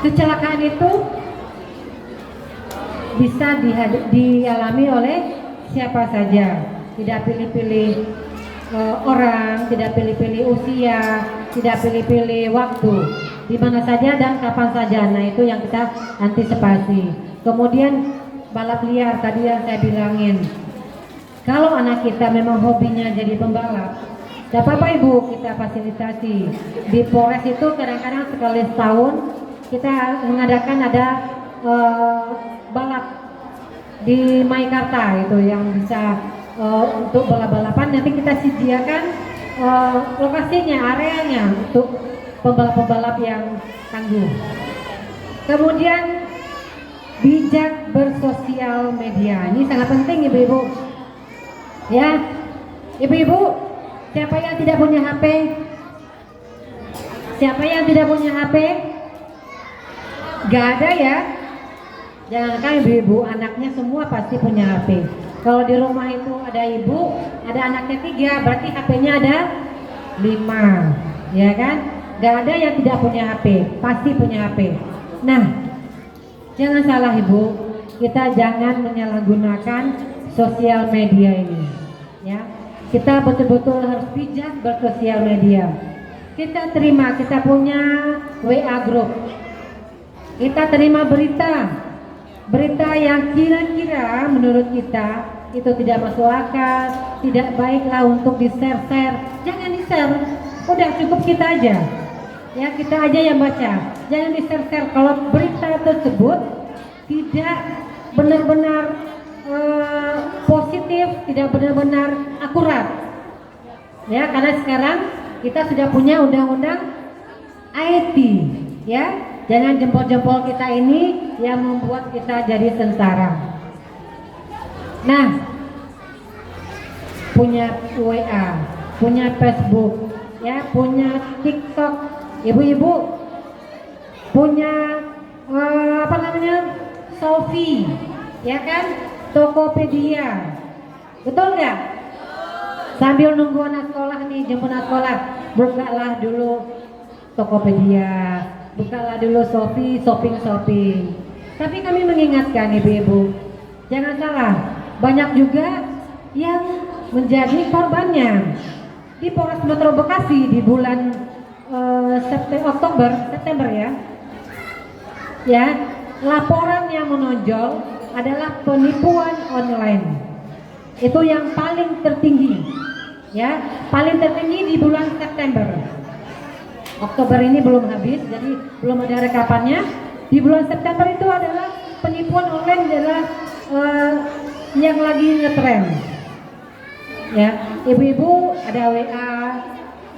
Kecelakaan itu bisa dialami oleh siapa saja, tidak pilih-pilih orang, tidak pilih-pilih usia, tidak pilih-pilih waktu, di mana saja dan kapan saja. Nah itu yang kita antisipasi. Kemudian balap liar tadi yang saya bilangin, kalau anak kita memang hobinya jadi pembalap, tidak apa-apa ibu, kita fasilitasi. Di Polres itu kadang-kadang sekali setahun kita mengadakan ada balap di Maikarta itu yang bisa untuk balap-balapan. Nanti kita sediakan lokasinya, areanya untuk pembalap-pembalap yang tangguh. Kemudian bijak bersosial media, ini sangat penting ibu-ibu. Ya, ibu-ibu, siapa yang tidak punya HP? Siapa yang tidak punya HP? Gak ada ya. Jangankan ibu-ibu, anaknya semua pasti punya HP. Kalau di rumah itu ada ibu, ada anaknya 3, berarti HP-nya ada 5, ya kan? Gak ada yang tidak punya HP, pasti punya HP. Nah, jangan salah ibu, kita jangan menyalahgunakan sosial media ini, ya. Kita betul-betul harus bijak bersosial media. Kita terima, kita punya WA group, kita terima berita yang kira-kira menurut kita itu tidak masuk akal, tidak baiklah untuk di-share. Jangan di-share, udah cukup kita aja, ya, kita aja yang baca. Jangan di-share kalau berita tersebut tidak benar-benar positif, tidak benar-benar akurat, ya, karena sekarang kita sudah punya undang-undang IT, ya. Jangan jempol-jempol kita ini yang membuat kita jadi sengsara. Nah, punya WA, punya Facebook, ya, punya TikTok, ibu-ibu punya apa namanya, Shopee, ya kan, Tokopedia, betul nggak? Sambil nunggu anak sekolah nih, jemput anak sekolah, bukalah dulu Tokopedia, bukalah dulu Shopee, shopping. Tapi kami mengingatkan ibu-ibu, jangan salah, banyak juga yang menjadi korbannya. Di Polres Metro Bekasi di bulan September ya, laporan yang menonjol adalah penipuan online. Itu yang paling tertinggi, ya, paling tertinggi di bulan September. Oktober ini belum habis, jadi belum ada rekapannya. Di bulan September itu adalah penipuan online adalah yang lagi ngetren. Ya, ibu-ibu ada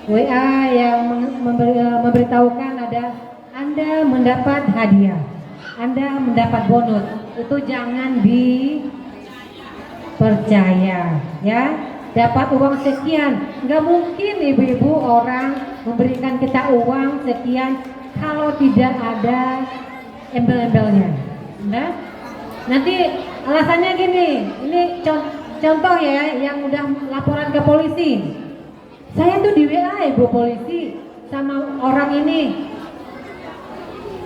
WA yang memberitahukan ada Anda mendapat hadiah, Anda mendapat bonus. Itu jangan dipercaya, ya. Dapat uang sekian, nggak mungkin ibu-ibu orang memberikan kita uang sekian kalau tidak ada embel-embelnya. Nah, nanti alasannya gini, ini contoh ya, yang udah laporan ke polisi. Saya tuh di WA ibu polisi sama orang ini,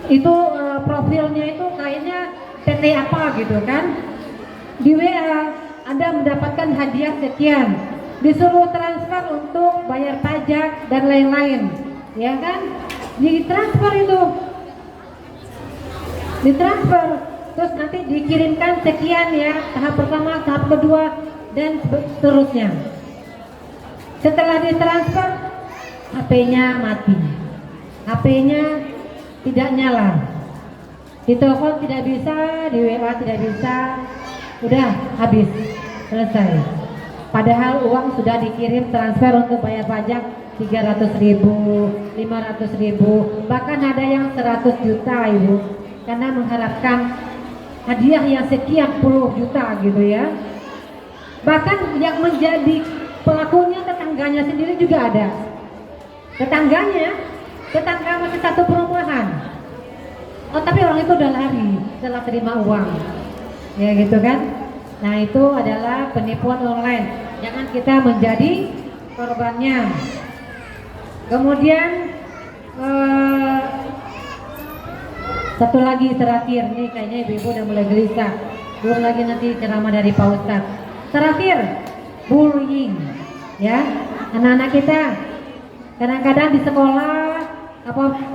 itu profilnya itu kayaknya PT apa gitu kan. Di WA Anda mendapatkan hadiah sekian, disuruh transfer untuk bayar pajak dan lain-lain, ya kan? Ditransfer itu, ditransfer, terus nanti dikirimkan sekian ya, tahap pertama, tahap kedua, dan seterusnya. Setelah ditransfer, HP-nya mati, HP-nya tidak nyala, di telepon tidak bisa, di WA tidak bisa, udah habis, selesai. Padahal uang sudah dikirim transfer untuk bayar pajak 300.000, 500.000, bahkan ada yang 100 juta ibu, karena mengharapkan hadiah yang sekian puluh juta gitu ya. Bahkan yang menjadi pelakunya tetangganya sendiri juga ada. Tetangga masih satu perumahan. Oh, tapi orang itu udah lari setelah terima uang, ya gitu kan. Nah, itu adalah penipuan online. Jangan kita menjadi korbannya. Kemudian satu lagi terakhir nih, kayaknya ibu-ibu udah mulai gelisah. Belum lagi nanti ceramah dari Pak Ustadz. Terakhir, bullying, ya. Anak-anak kita kadang-kadang di sekolah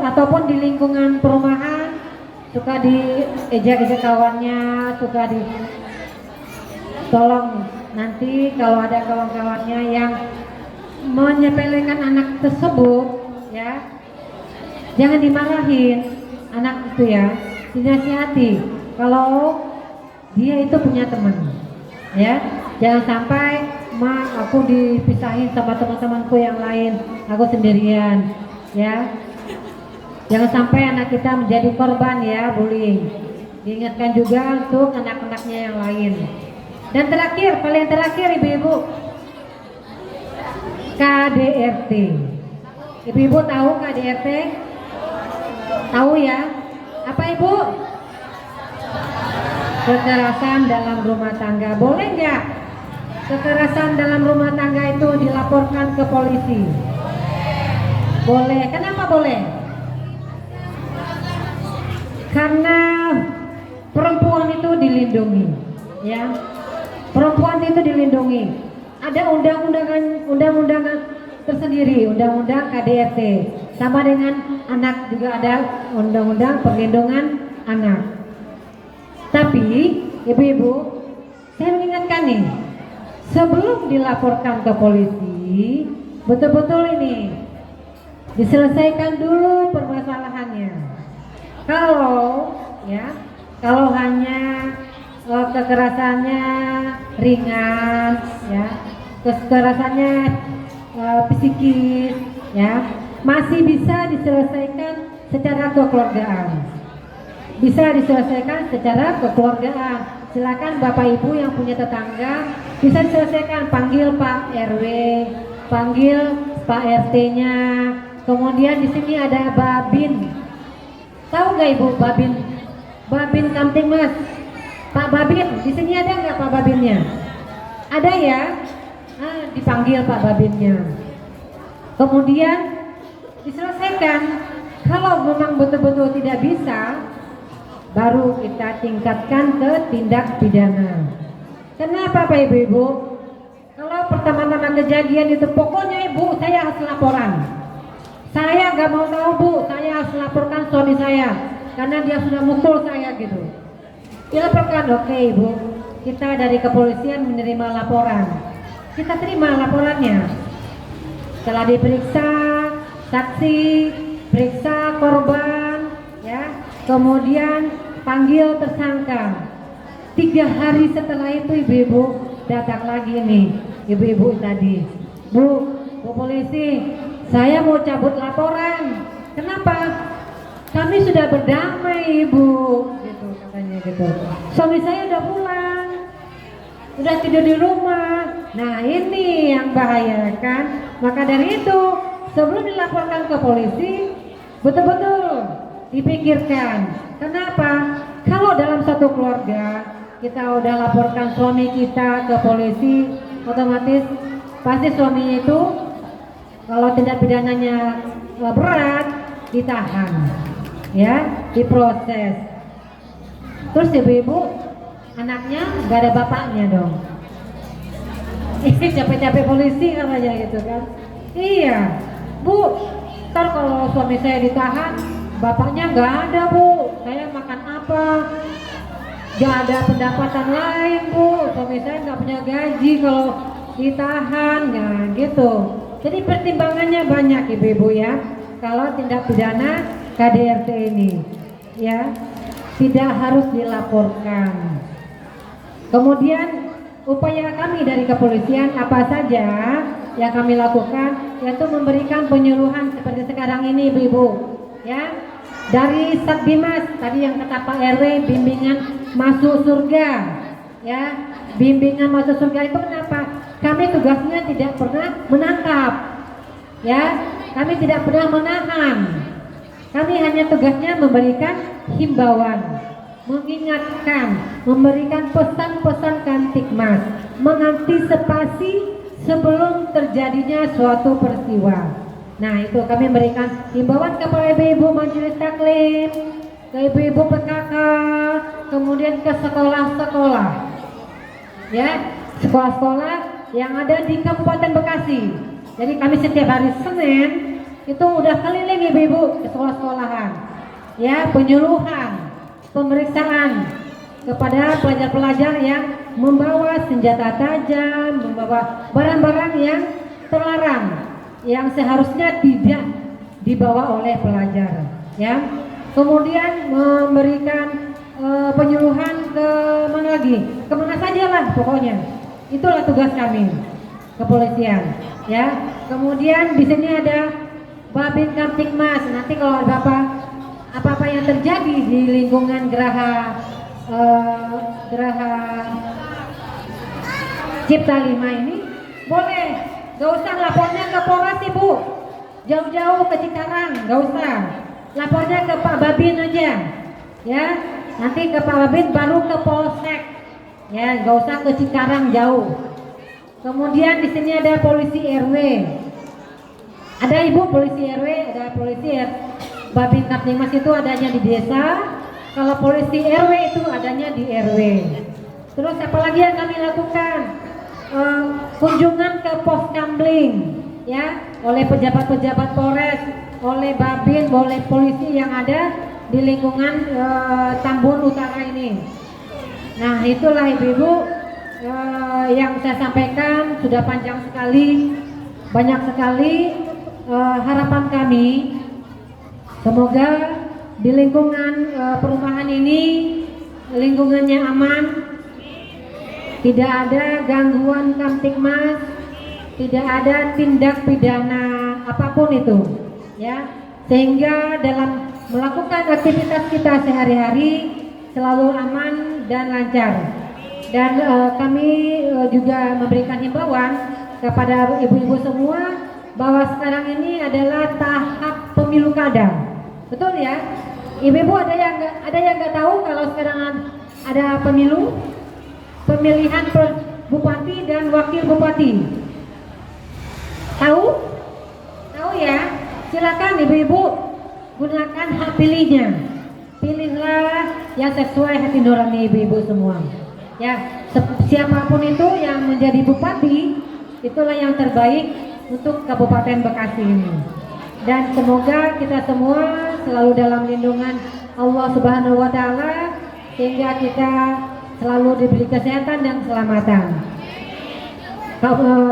ataupun di lingkungan perumahan suka diejek-ejek kawannya, suka di tolong nanti kalau ada kawan-kawannya yang menyepelekan anak tersebut, ya, jangan dimarahin anak itu ya, dinasihati kalau dia itu punya teman, ya, jangan sampai aku dipisahin sama teman-temanku yang lain, aku sendirian, ya. Jangan sampai anak kita menjadi korban ya bullying. Diingatkan juga untuk anak-anaknya yang lain. Dan terakhir, paling terakhir ibu-ibu, KDRT. Ibu-ibu tahu KDRT? Tahu ya? Apa ibu? Kekerasan dalam rumah tangga. Boleh nggak kekerasan dalam rumah tangga itu dilaporkan ke polisi? Boleh. Kenapa boleh? Karena perempuan itu dilindungi, ya. Perempuan itu dilindungi. Ada undang-undangan tersendiri, undang-undang KDRT. Sama dengan anak juga ada undang-undang perlindungan anak. Tapi ibu-ibu, saya mengingatkan nih, sebelum dilaporkan ke polisi, betul-betul ini diselesaikan dulu permasalahannya. Kalau hanya kekerasannya ringan, ya, kekerasannya psikis, ya, masih bisa diselesaikan secara kekeluargaan. Bisa diselesaikan secara kekeluargaan. Silakan Bapak Ibu yang punya tetangga bisa diselesaikan, panggil Pak RW, panggil Pak RT-nya. Kemudian di sini ada Babin. Tahu nggak Ibu Babin? Babin Kamtibmas. Pak Babin, di sini ada nggak Pak Babinnya? Ada ya? Dipanggil Pak Babinnya. Kemudian diselesaikan. Kalau memang betul-betul tidak bisa, baru kita tingkatkan ke tindak pidana. Kenapa Pak Ibu-Ibu? Kalau pertama-tama kejadian itu pokoknya Ibu saya harus laporan. Saya gak mau tahu Bu, saya harus laporkan suami saya karena dia sudah mukul saya gitu. Dilaporkan, oke Ibu. Kita dari kepolisian menerima laporan. Kita terima laporannya. Setelah diperiksa saksi, periksa korban, ya, kemudian panggil tersangka. 3 hari setelah itu ibu-ibu datang lagi nih, ibu-ibu tadi, Bu polisi, saya mau cabut laporan. Kenapa? Kami sudah berdamai Ibu, gitu katanya gitu. Suami saya udah pulang, udah tidur di rumah. Nah ini yang bahaya kan. Maka dari itu sebelum dilaporkan ke polisi betul-betul dipikirkan. Kenapa? Kalau dalam satu keluarga kita udah laporkan suami kita ke polisi, otomatis pasti suaminya itu kalau tindak pidananya berat ditahan, ya, diproses. Terus ibu-ibu anaknya gak ada bapaknya dong. Capek-capek polisi katanya gitu kan. Iya Bu, ntar kalau suami saya ditahan bapaknya gak ada Bu, saya makan apa? Gak ada pendapatan lain Bu, suami saya gak punya gaji kalau ditahan, nah gitu. Jadi pertimbangannya banyak ibu-ibu ya. Kalau tindak pidana KDRT ini ya tidak harus dilaporkan. Kemudian upaya kami dari kepolisian apa saja yang kami lakukan, yaitu memberikan penyuluhan seperti sekarang ini ibu-ibu ya, dari Satbimas tadi yang kata Pak RW, bimbingan masuk surga ya. Bimbingan masuk surga itu kenapa? Kami tugasnya tidak pernah menangkap ya, kami tidak pernah menahan, kami hanya tugasnya memberikan himbauan, mengingatkan, memberikan pesan-pesan Kamtibmas, mengantisipasi sebelum terjadinya suatu peristiwa. Nah itu kami memberikan himbauan kepada ibu-ibu majelis taklim, ke ibu-ibu PKK, kemudian ke sekolah-sekolah, ya, sekolah-sekolah yang ada di Kabupaten Bekasi. Jadi kami setiap hari Senin itu udah keliling ibu-ibu ke sekolah-sekolahan, ya, penyuluhan, pemeriksaan kepada pelajar-pelajar yang membawa senjata tajam, membawa barang-barang yang terlarang, yang seharusnya tidak dibawa oleh pelajar, ya. Kemudian memberikan penyuluhan ke mana lagi, kemana saja lah pokoknya. Itulah tugas kami kepolisian, ya. Kemudian di sini ada Babin Kamtibmas. Nanti kalau ada apa-apa yang terjadi di lingkungan Geraha Cipta 5 ini, boleh, gak usah lapornya ke Polres Ibu, jauh-jauh ke Cikarang, gak usah, lapornya ke Pak Babin aja, ya. Nanti ke Pak Babin baru ke Polsek, ya, gak usah ke Cikarang jauh. Kemudian di sini ada polisi RW, ada Ibu polisi RW, ada polisi Babin Kamtibmas itu adanya di desa, kalau polisi RW itu adanya di RW. Terus apalagi yang kami lakukan? Kunjungan ke pos Kambling, ya, oleh pejabat-pejabat Polres, oleh Babin, oleh polisi yang ada di lingkungan Tambun Utara ini. Nah itulah ibu-ibu yang saya sampaikan, sudah panjang sekali, banyak sekali. Harapan kami semoga di lingkungan perumahan ini lingkungannya aman, tidak ada gangguan Kamtibmas, tidak ada tindak pidana apapun itu, ya, sehingga dalam melakukan aktivitas kita sehari-hari selalu aman dan lancar. Dan kami juga memberikan himbauan kepada ibu-ibu semua bahwa sekarang ini adalah tahap pemilu kada. Betul ya? Ibu-ibu ada yang nggak tahu kalau sekarang ada pemilihan bupati dan wakil bupati? Tahu? Tahu ya? Silakan ibu-ibu gunakan hak pilihnya. Pilihlah yang sesuai hati nurani ibu-ibu semua. Ya, siapapun itu yang menjadi bupati, itulah yang terbaik untuk Kabupaten Bekasi ini. Dan semoga kita semua selalu dalam lindungan Allah Subhanahu wa taala sehingga kita selalu diberi kesehatan dan keselamatan.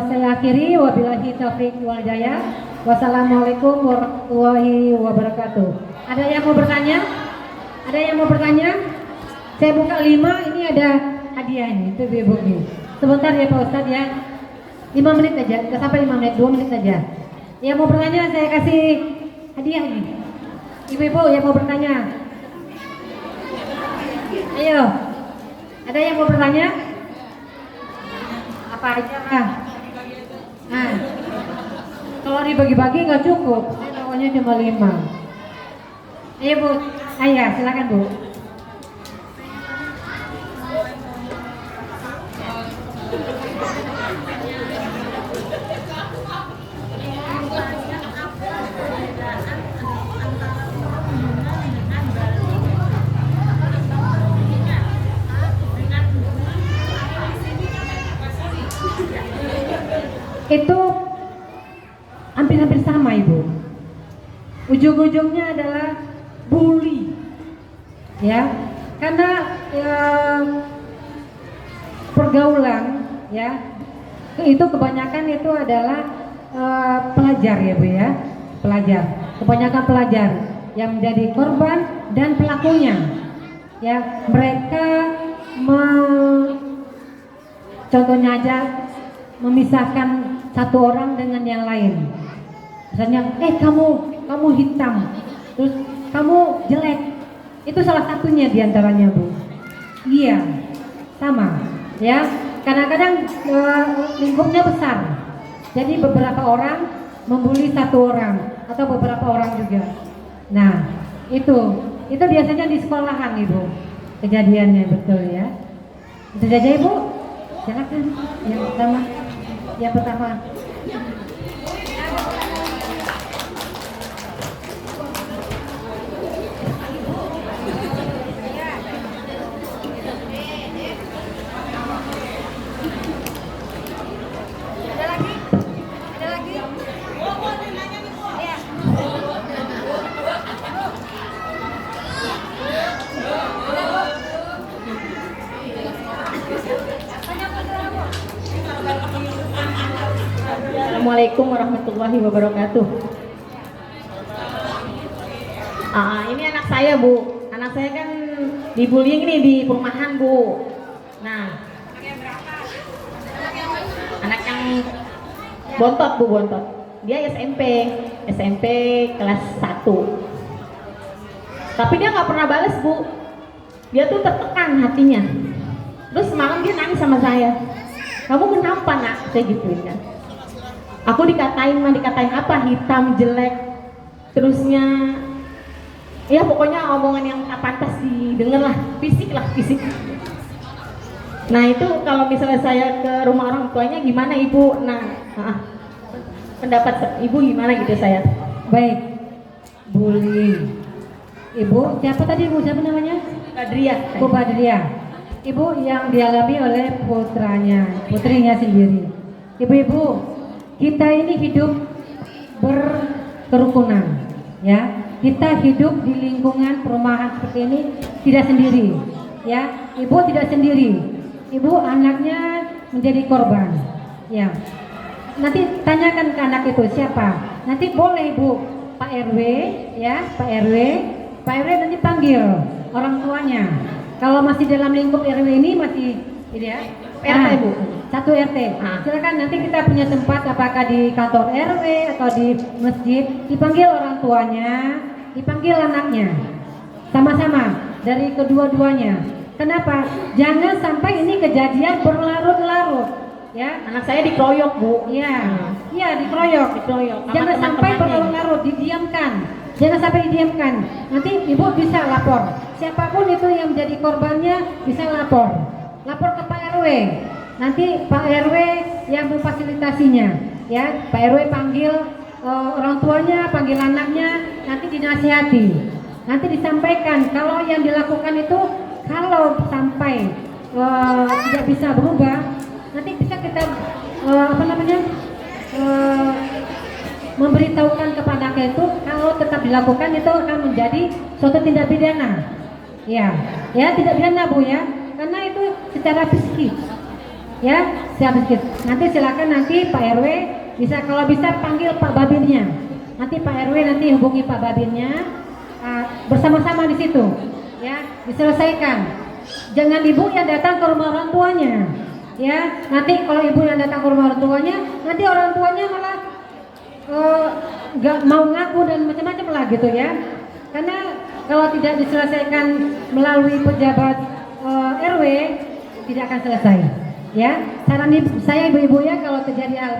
Saya akhiri, wabillahi taufiq wal hidayah. Wassalamualaikum warahmatullahi wabarakatuh. Ada yang mau bertanya? Ada yang mau bertanya? Saya buka 5, ini ada hadiah ini, itu ibu nih. Sebentar ya Pak Ustadz ya. 5 menit aja, nggak sampai 5 menit, 2 menit saja. Yang mau bertanya saya kasih hadiah nih. Ibu-ibu yang mau bertanya. Ayo. Ada yang mau bertanya? Apa aja lah. Nah, kalau dibagi-bagi nggak cukup. Saya tahunya cuma 5. Ayo Bu, ayo silakan Bu. Itu hampir-hampir sama Ibu. Ujung-ujungnya adalah bully, ya, karena pergaulan, ya, itu kebanyakan itu adalah pelajar ya Bu ya, pelajar. Kebanyakan pelajar yang menjadi korban dan pelakunya, ya, mereka contohnya aja memisahkan satu orang dengan yang lain. Misalnya, kamu hitam, terus kamu jelek. Itu salah satunya diantaranya Bu. Iya, sama. Ya, kadang-kadang lingkupnya besar. Jadi beberapa orang membuli satu orang atau beberapa orang juga. Nah, itu biasanya di sekolahan Ibu kejadiannya, betul ya. Itu saja Ibu. Silakan yang pertama. Assalamualaikum warahmatullahi wabarakatuh. Ini anak saya Bu. Anak saya kan dibullying nih di perumahan Bu. Nah, anak yang bontot Bu, bontot. Dia SMP kelas 1. Tapi dia nggak pernah balas Bu. Dia tuh tertekan hatinya. Terus semalam dia nangis sama saya. Kamu kenapa nak? Saya gituin kan. Aku dikatain apa? Hitam, jelek. Terusnya ya pokoknya omongan yang tak pantas didengar lah, fisik. Nah itu kalau misalnya saya ke rumah orang tuanya gimana Ibu? Nah, pendapat Ibu gimana gitu saya? Baik, bullying. Ibu, siapa tadi Ibu? Siapa namanya? Badriah. Bu Badriah. Ibu yang dialami oleh putrinya sendiri. Ibu-ibu, kita ini hidup berkerukunan, ya. Kita hidup di lingkungan perumahan seperti ini tidak sendiri, ya. Ibu tidak sendiri. Ibu anaknya menjadi korban, ya. Nanti tanyakan ke anak itu siapa. Nanti boleh Bu, Pak RW, ya, Pak RW nanti panggil orang tuanya. Kalau masih dalam lingkup RW ini masih ini ya. RT Bu, satu RT. Silakan nanti kita punya tempat apakah di kantor RW atau di masjid, dipanggil orang tuanya, dipanggil anaknya, sama-sama dari kedua-duanya. Kenapa? Jangan sampai ini kejadian berlarut-larut. Ya, Anak saya dikeroyok, Bu. iya, iya dikeroyok. Dikeroyok sama Jangan sampai teman-temannya. berlarut-larut, didiamkan. Jangan sampai didiamkan. Nanti ibu bisa lapor. Siapapun itu yang menjadi korbannya bisa lapor. Lapor ke Pak RW. Nanti Pak RW yang memfasilitasinya. Ya, Pak RW panggil orang tuanya, panggil anaknya, nanti dinasihati. Nanti disampaikan kalau yang dilakukan itu kalau sampai tidak bisa berubah, nanti bisa kita memberitahukan kepada anak itu kalau tetap dilakukan itu akan menjadi suatu tindak pidana. Ya, ya tidak pidana Bu ya, karena itu secara psikis. Ya, secara psikis. Nanti silakan nanti Pak RW bisa kalau bisa panggil Pak Babinnya. Nanti Pak RW nanti hubungi Pak Babinnya bersama-sama di situ. Ya, diselesaikan. Jangan ibu yang datang ke rumah orang tuanya. Ya, nanti kalau ibu yang datang ke rumah orang tuanya, nanti orang tuanya malah nggak mau ngaku dan macam-macam lah gitu ya. Karena kalau tidak diselesaikan melalui pejabat RW tidak akan selesai. Ya, saran saya ibu-ibu ya kalau terjadi hal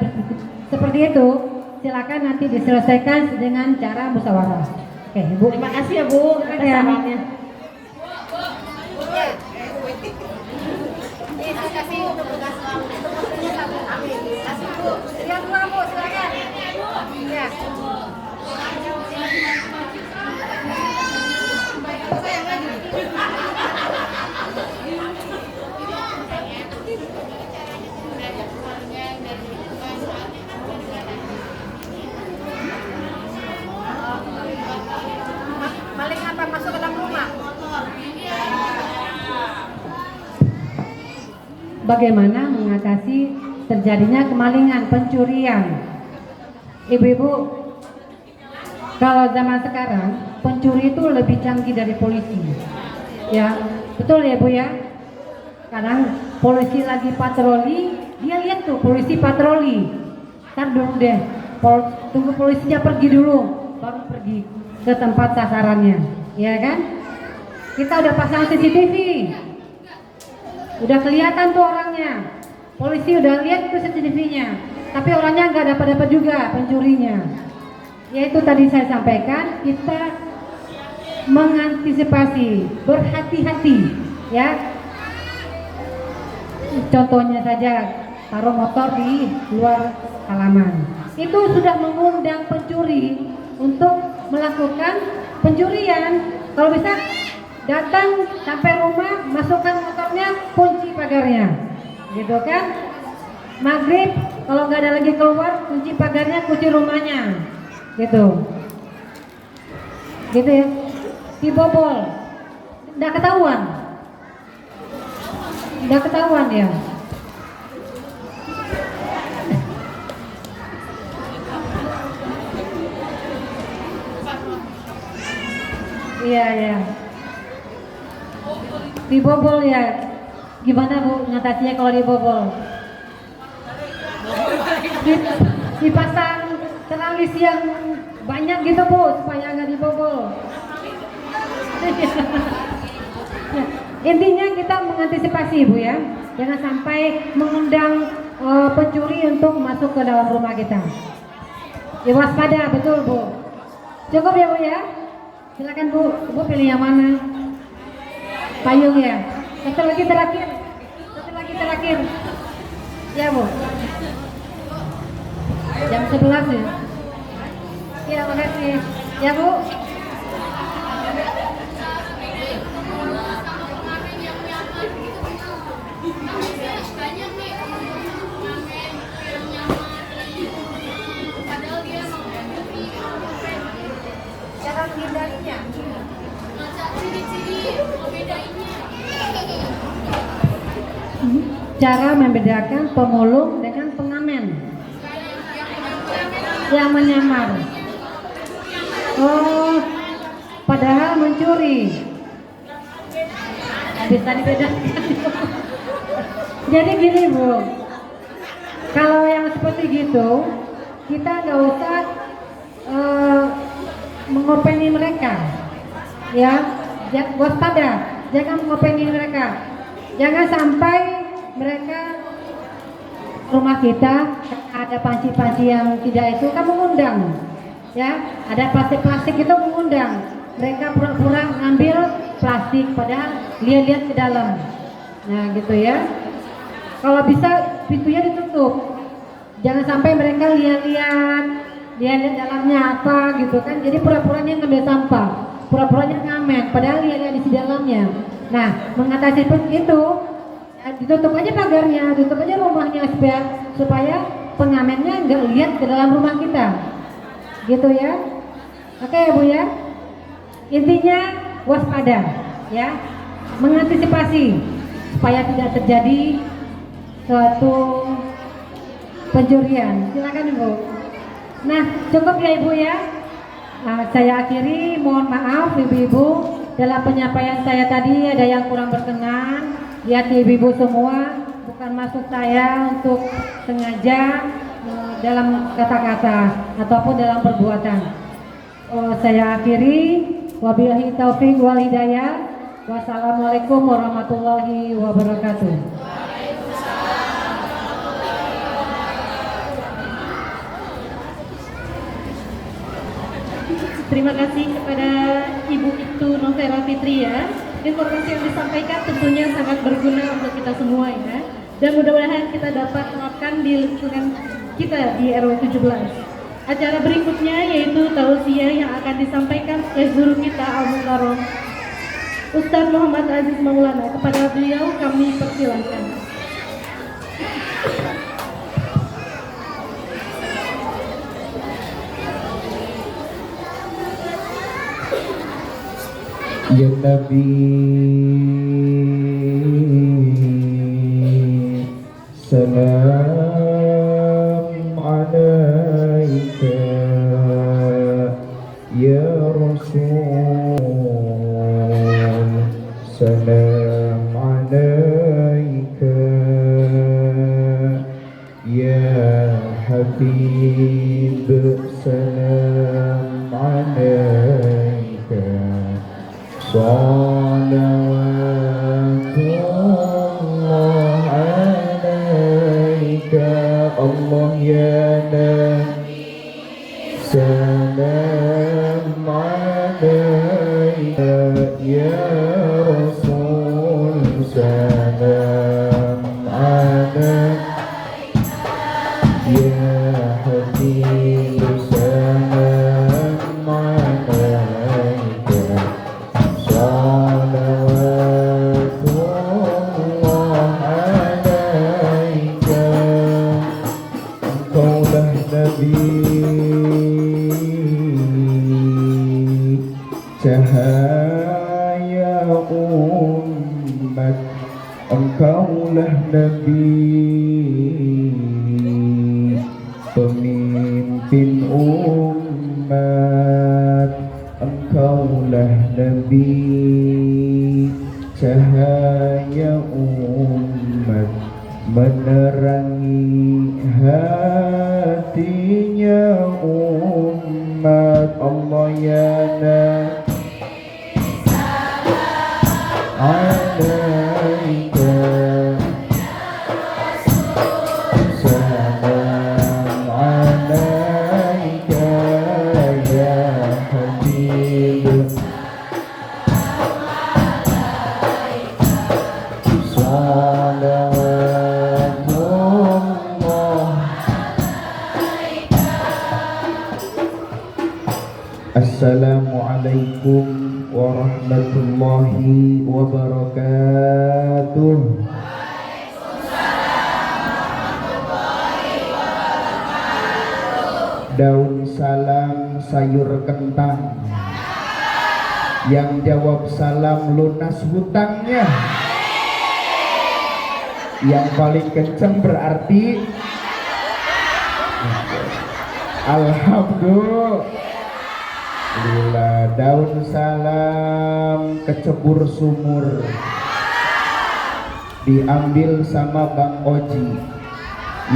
seperti itu silakan nanti diselesaikan dengan cara musyawarah. Oke, Ibu. Terima kasih ya, Bu, atas Ya. sarannya. Kasih untuk tugas kasih Bu. Yang dua Bu, silakan. Ya. Maling apa masuk ke dalam rumah? Bagaimana mengatasi terjadinya kemalingan, pencurian? Ibu-ibu, kalau zaman sekarang pencuri itu lebih canggih dari polisi. Ya, betul ya Bu ya. Sekarang polisi lagi patroli, dia lihat tuh polisi patroli. Ntar dulu deh, tunggu polisinya pergi dulu, baru pergi ke tempat sasarannya, ya kan? Kita udah pasang CCTV, udah kelihatan tuh orangnya. Polisi udah lihat tuh CCTV-nya, tapi orangnya nggak dapat juga pencurinya. Yaitu tadi saya sampaikan, kita mengantisipasi, berhati-hati, ya. Contohnya saja, taruh motor di luar halaman. Itu sudah mengundang pencuri untuk melakukan pencurian. Kalau bisa datang sampai rumah, masukkan motornya, kunci pagarnya, gitu kan? Maghrib kalau nggak ada lagi keluar, kunci pagarnya, kunci rumahnya, gitu, gitu ya. Dibobol, nggak ketahuan, nggak ketahuan ya. Iya ya. Dibobol ya. Gimana Bu ngatasinya kalau dibobol? Dipasang teralis yang banyak gitu Bu supaya nggak dibobol. Ya, intinya kita mengantisipasi Bu ya. Jangan sampai mengundang pencuri untuk masuk ke dalam rumah kita. Ya waspada, betul Bu. Cukup ya Bu ya. Silakan Bu, Bu pilih yang mana? Payung ya. Satu lagi terakhir. Ya Bu. Jam 11 ya. Ya, makasih. Ya Bu. Cara menghindarinya. Cara membedakan pemulung dengan pengamen yang menyamar. Oh, padahal mencuri. Bisa dibedakan. Jadi gini Bu, kalau yang seperti gitu kita nggak usah mengopeni mereka, ya, waspada, jangan mengopeni mereka, jangan sampai mereka rumah kita ada panci-panci yang tidak itu kan mengundang, ya ada plastik-plastik itu mengundang. Mereka pura-pura ngambil plastik padahal lihat-lihat ke dalam. Nah gitu ya. Kalau bisa pintunya ditutup. Jangan sampai mereka lihat-lihat dalamnya apa gitu kan. Jadi pura-puranya ngambil sampah, pura-puranya ngamen padahal lihat-lihat di dalamnya. Nah, mengatasi itu ya, ditutup aja pagarnya, tutup aja rumahnya supaya pengamennya nggak lihat ke dalam rumah kita. Gitu ya. Oke ya Bu ya. Intinya waspada ya, mengantisipasi supaya tidak terjadi suatu pencurian. Silakan Ibu. Nah cukup ya Ibu ya. Saya akhiri, mohon maaf Ibu-ibu dalam penyampaian saya tadi ada yang kurang berkenan. Lihat Ibu-ibu semua, bukan maksud saya untuk sengaja dalam kata-kata ataupun dalam perbuatan. Saya akhiri. Wabillahi taufiq wal hidayah. Wassalamualaikum warahmatullahi wabarakatuh. Terima kasih kepada Ibu Ibtu Novera Fitri ya. Informasi yang disampaikan tentunya sangat berguna untuk kita semua ya. Dan mudah-mudahan kita dapat terapkan di lingkungan kita di RW 17. Acara berikutnya yaitu tausiah yang akan disampaikan oleh guru kita Al-Mukarram Ustaz Muhammad Aziz Maulana. Kepada beliau kami persilakan. Ya Nabi, salam alaika, ya Rasul, salam alaika, ya Habib, salam alaika. Salawatullah alaika, Allah ya Nabi, salam alaika, ya Rasul, salam alaika, ya Habib, salam alaika. Salawatullah alaika, engkaulah Nabi, cahaya umat, engkaulah Nabi, pemimpin umat, engkaulah Nabi, cahaya umat, menerangi hatinya umat. Allah ya Nabi, alaika, salam alaika, ya Habib, salawatullah. Assalamualaikum warahmatullahi wabarakatuh. Daun salam sayur kentang, yang jawab salam lunas hutangnya. Yang paling kenceng berarti alhamdulillah. Daun salam kecebur sumur, diambil sama Bang Oji.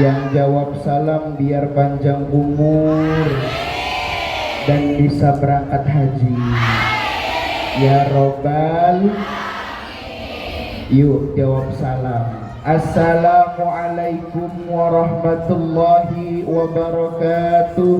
Yang jawab salam biar panjang umur dan bisa berangkat haji ya Robbal. Yuk jawab salam. Assalamualaikum warahmatullahi wabarakatuh.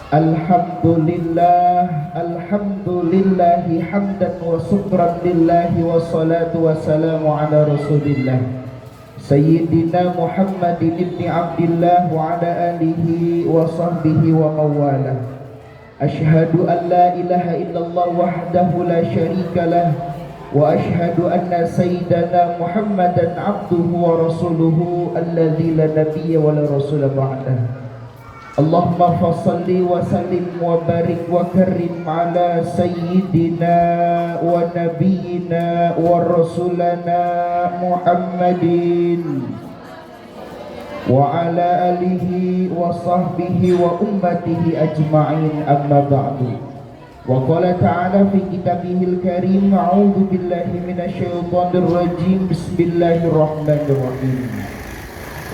Alhamdulillah, alhamdulillahi hamdan wa syukran lillahi wa salatu wa salamu ala rasulillah Sayyidina Muhammadin ibni Abdillah wa ala alihi wa sahbihi wa mawalah. Ashhadu an la ilaha illallah wahdahu la syarika lah wa ashhadu anna sayyidana Muhammadan abduhu wa rasuluhu alladzi la nabiyya wa la rasula ba'dah. Allahumma fasalli wa sallim wa barik wa karim ala sayyidina wa nabiyyina wa rasulana Muhammadin wa ala alihi wa sahbihi wa ummatihi ajma'in, amma ba'du. Wa qala ta'ala fi kitabihil karim, a'udzu billahi minasyaitonir rajim, bismillahirrahmanirrahim.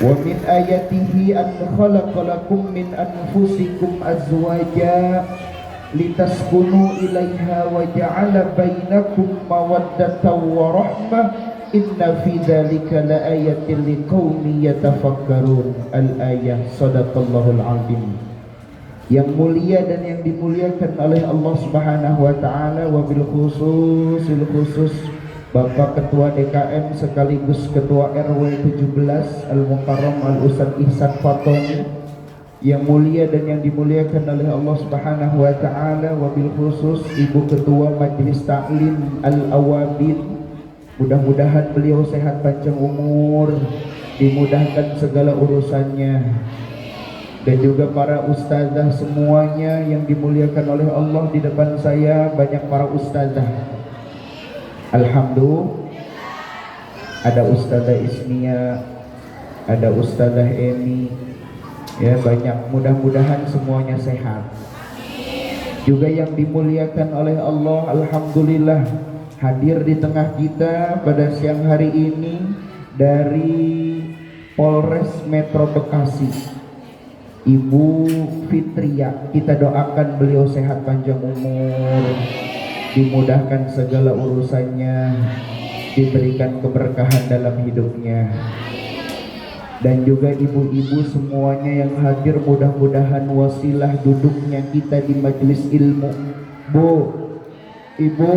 Wa min ayatihi an khalaqa lakum min anfusikum azwaja litaskunu ilaiha wa ja'ala bainakum mawaddatan wa rahmah inna fi dzalika laayatin liqaumin yatafakkarun. Al-ayah. Shadaqallahul azim. Yang mulia dan yang dimuliakan oleh Allah Subhanahu wa taala, wabil khusus Bapak Ketua DKM sekaligus Ketua RW 17 Al-Mukarram Al-Ustaz Ihsan Fatoni, yang mulia dan yang dimuliakan oleh Allah Subhanahu wa taala, wabil khusus Ibu Ketua Majelis Ta'lim Al-Awabid. Mudah-mudahan beliau sehat panjang umur, dimudahkan segala urusannya. Dan juga para ustazah semuanya yang dimuliakan oleh Allah. Di depan saya banyak para ustazah. Alhamdulillah, ada Ustazah Ismia, ada Ustazah Emi, ya banyak. Mudah-mudahan semuanya sehat. Juga yang dimuliakan oleh Allah, alhamdulillah hadir di tengah kita pada siang hari ini dari Polres Metro Bekasi, Ibu Fitria. Kita doakan beliau sehat panjang umur, dimudahkan segala urusannya, diberikan keberkahan dalam hidupnya. Dan juga ibu-ibu semuanya yang hadir, mudah-mudahan wasilah duduknya kita di majelis ilmu. Bu, Ibu,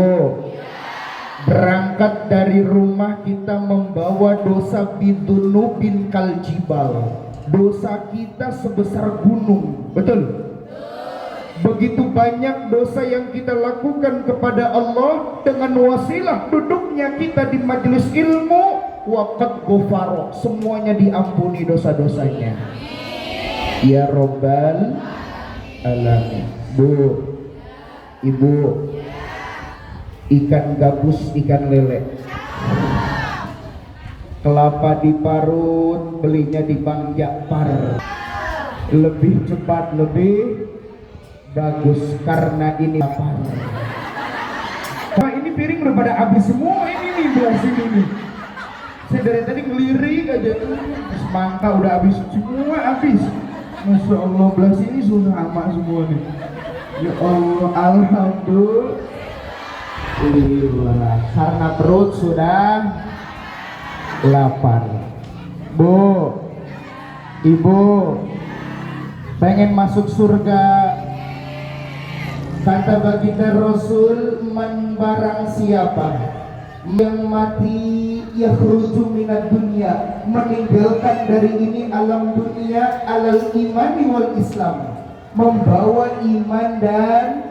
berangkat dari rumah kita membawa dosa bidunubin kaljibal. Dosa kita sebesar gunung, betul? Begitu banyak dosa yang kita lakukan kepada Allah, dengan wasilah duduknya kita di majelis ilmu, waqad ghufara, semuanya diampuni dosa-dosanya. Ya Rabbal Alamin. Bu, Ibu, ikan gabus, ikan lele, kelapa diparut, belinya di Bang Jakfar. Lebih cepat, lebih bagus, karena ini lapar. Pak, ini piring udah pada habis semua ini nih, belah sini nih. Saya dari tadi ngelirik aja, semangka udah habis semua, habis. Masya Allah, belah sini susah amat semua nih. Ya Allah, alhamdulillah, karena perut sudah lapar. Bu, Ibu, pengen masuk surga. Kata baginda Rasul, man barang siapa yang mati yakhruju minad dunya, meninggalkan dari ini alam dunia, alal imani wal Islam, membawa iman dan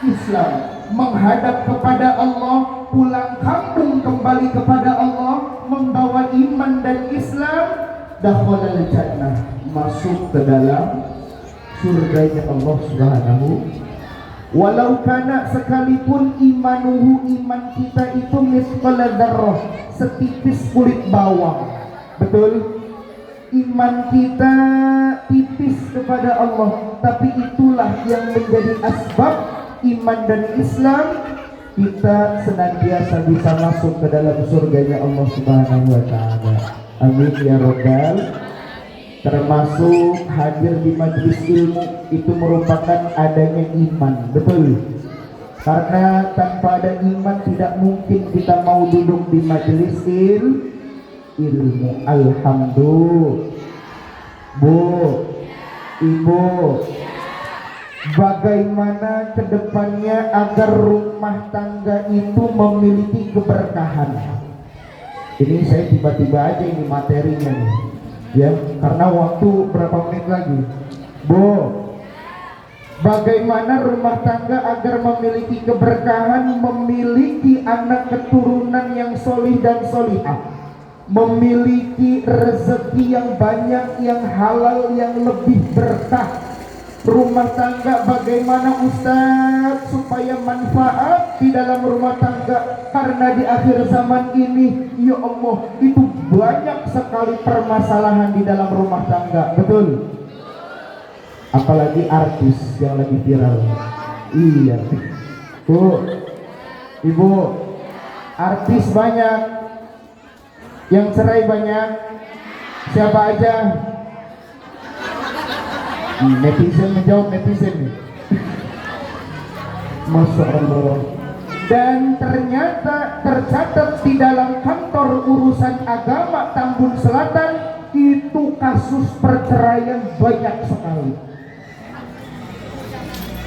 Islam, menghadap kepada Allah, pulang kampung kembali kepada Allah, membawa iman dan Islam, dakhalal jannah, masuk ke dalam surganya Allah Subhanahu. Walau kana, sekalipun imanuhu, iman kita itu misqala dzarrah, setipis kulit bawang. Betul? Iman kita tipis kepada Allah, tapi itulah yang menjadi asbab iman dan Islam kita senantiasa bisa masuk ke dalam surganya Allah Subhanahu wa taala. Amin ya rabbal. Termasuk hadir di majelis ilmu itu merupakan adanya iman. Betul? Karena tanpa ada iman tidak mungkin kita mau duduk di majelis ilmu. Alhamdulillah. Bu, Ibu, bagaimana kedepannya agar rumah tangga itu memiliki keberkahan? Ini saya tiba-tiba aja ini materinya nih, ya, karena waktu berapa menit lagi. Bu, bagaimana rumah tangga agar memiliki keberkahan, memiliki anak keturunan yang solih dan solihah, memiliki rezeki yang banyak, yang halal, yang lebih berkah. Rumah tangga bagaimana Ustaz supaya manfaat di dalam rumah tangga? Karena di akhir zaman ini, ya Allah, itu banyak sekali permasalahan di dalam rumah tangga. Betul? Apalagi artis yang lagi viral. Iya. Bu, Ibu, artis banyak, yang cerai banyak. Siapa aja? Netizen menjawab netizen. Masya Allah. Dan ternyata tercatat di dalam kantor urusan agama Tambun Selatan itu kasus perceraian banyak sekali.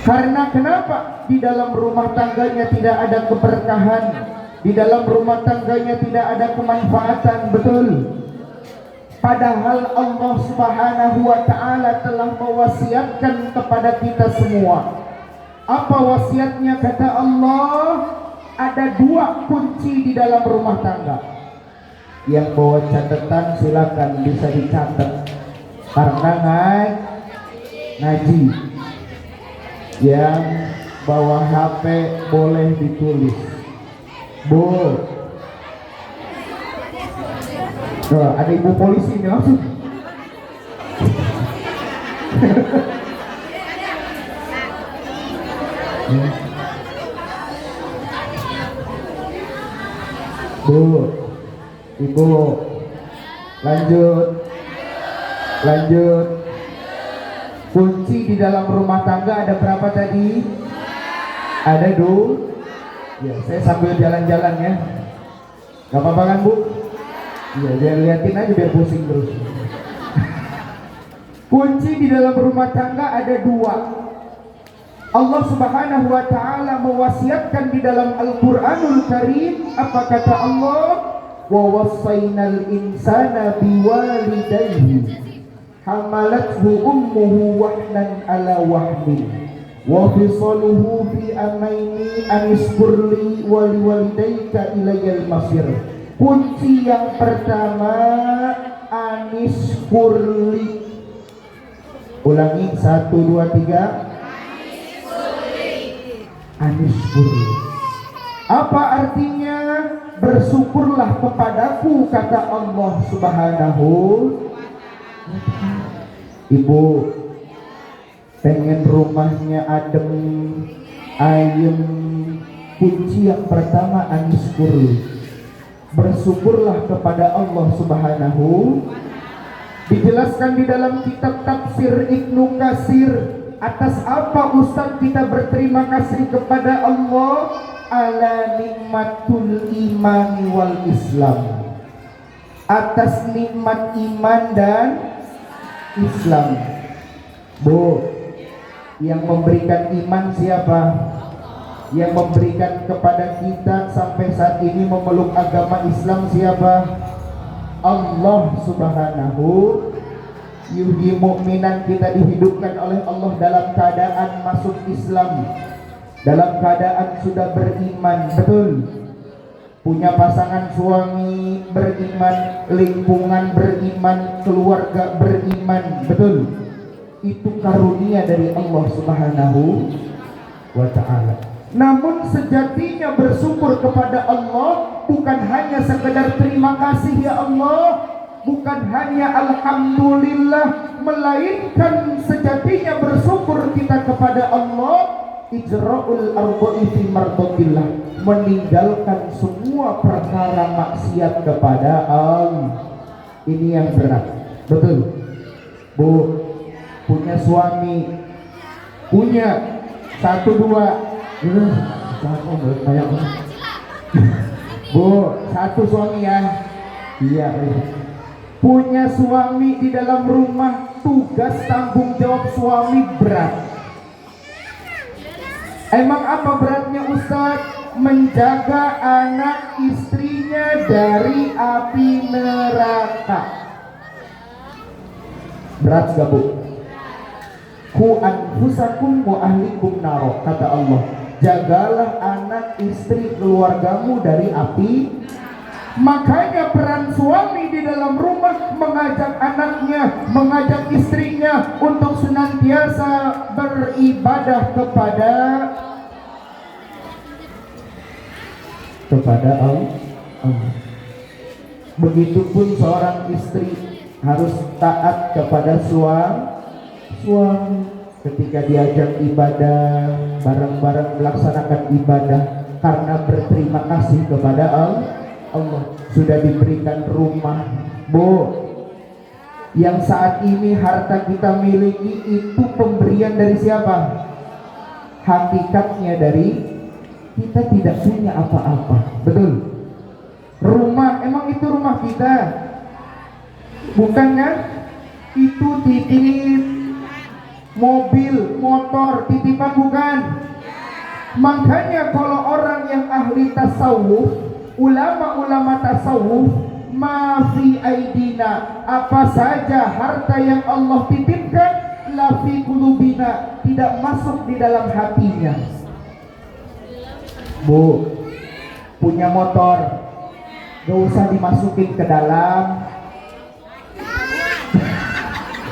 Karena kenapa? Di dalam rumah tangganya tidak ada keberkahan, di dalam rumah tangganya tidak ada kemanfaatan. Betul? Padahal Allah Subhanahu wa ta'ala telah mewasiatkan kepada kita semua. Apa wasiatnya? Kata Allah, ada 2 kunci di dalam rumah tangga. Yang bawa catatan silakan bisa dicatat, karena ngaji. Yang bawa HP boleh ditulis. Bu, ada ibu polisi ini langsung. Bu, Ibu, lanjut. Kunci di dalam rumah tangga ada berapa tadi? Ada 2. Ya, saya sambil jalan-jalan ya. Gak apa-apa kan Bu? Iya, biar liatin aja biar pusing terus. Kunci di dalam rumah tangga ada 2. Allah Subhanahu wa ta'ala mewasiatkan di dalam Al-Quranul Karim. Apa kata Allah? Wa wassaynal insana biwalidayhi hamalathu ummuhu wahnan ala wahnin wa fisaluhu fi amaini aniskurli wa liwalidayka ilayal masir. Kunci yang pertama, aniskurli. Ulangi, 1, 2, 3. Aniskurli. Apa artinya? Bersyukurlah kepadaku, kata Allah Subhanahu. Ibu pengen rumahnya adem, ayem, kunci yang pertama aniskurli. Bersyukurlah kepada Allah Subhanahu. Dijelaskan di dalam kitab tafsir Ibnu Katsir, atas apa Ustaz kita berterima kasih kepada Allah? Ala nikmatul imani wal Islam. Atas nikmat iman dan Islam. Bu, yang memberikan iman siapa? Yang memberikan kepada kita sampai saat ini memeluk agama Islam siapa? Allah Subhanahu. Yuhyi mu'minan, kita dihidupkan oleh Allah dalam keadaan masuk Islam, dalam keadaan sudah beriman. Betul? Punya pasangan suami beriman, lingkungan beriman, keluarga beriman. Betul? Itu karunia dari Allah Subhanahu wa ta'ala. Namun sejatinya bersyukur kepada Allah bukan hanya sekedar terima kasih ya Allah, bukan hanya alhamdulillah, melainkan sejatinya bersyukur kita kepada Allah. Ijra'ul arba'i fi mardatillah, meninggalkan semua perkara maksiat kepada Allah. Ini yang berat. Betul? Bu, punya suami, punya 1, 2, Banyak. Bu, satu suami ya. Iya. Punya suami di dalam rumah, tugas tanggung jawab suami berat. Emang apa beratnya Ustaz? Menjaga anak istrinya dari api neraka. Berat gak bu? Ku anfusakum wa ahlikum naro, kata Allah. Jagalah anak istri keluargamu dari api. Makanya peran suami di dalam rumah mengajak anaknya, mengajak istrinya untuk senantiasa beribadah kepada Allah. Begitupun seorang istri harus taat kepada suami ketika diajak ibadah, bareng-bareng melaksanakan ibadah karena berterima kasih kepada Allah. Sudah diberikan rumah, Bu, yang saat ini harta kita miliki itu pemberian dari siapa? Hakikatnya dari kita tidak punya apa-apa, betul? Rumah, emang itu rumah kita? Bukan kan? Itu titip mobil, motor, titipan bukan? Makanya kalau orang yang ahli tasawuf, ulama-ulama tasawuf, ma fi aidina, apa saja harta yang Allah titipkan, la fi qulubina, tidak masuk di dalam hatinya. Bu, punya motor, gak usah dimasukin ke dalam.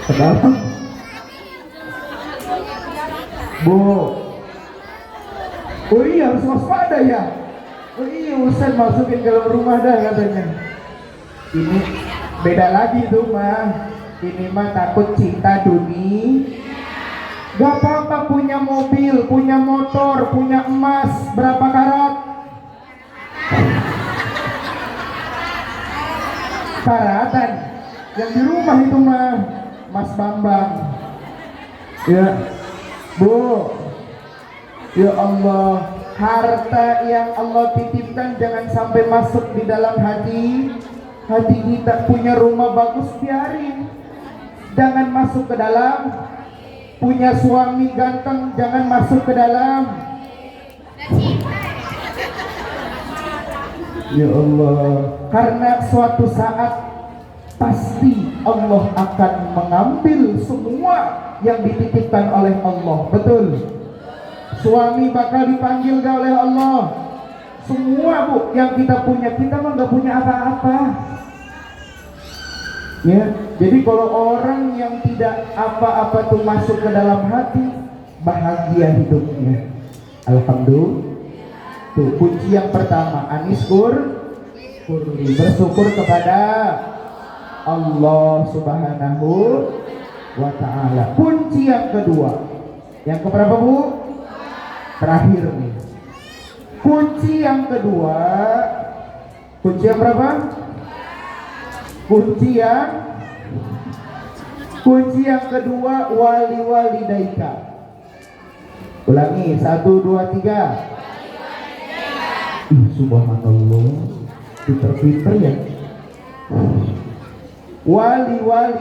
Ke dalam. Bu, oh iya harus waspada ya. Oh iya Ustaz masukin ke dalam rumah dah katanya. Ini beda lagi tuh mah. Ini mah takut cinta dunia. Gak apa-apa punya mobil, punya motor, punya emas. Berapa karat? Karatan. Yang di rumah itu mah Mas Bambang. Ya Bu, ya Allah, harta yang Allah titipkan jangan sampai masuk di dalam hati kita. Punya rumah bagus biarin, jangan masuk ke dalam. Punya suami ganteng jangan masuk ke dalam. Ya Allah, karena suatu saat pasti Allah akan mengambil semua yang dititipkan oleh Allah, betul? Suami bakal dipanggil gak oleh Allah? Semua bu yang kita punya, kita mah gak punya apa-apa. Ya, jadi kalau orang yang tidak apa-apa tuh masuk ke dalam hati, bahagia hidupnya. Alhamdulillah. Tuh kunci yang pertama, bersyukur kepada Allah Subhanahu wa ta'ala. Kunci yang kedua, yang keberapa bu? Terakhir nih. Kunci yang kedua, kunci yang berapa? Kunci yang kedua, wali daika. Ulangi, 1, 2, 3. Subhanallah, pinter-pinter ya. Wali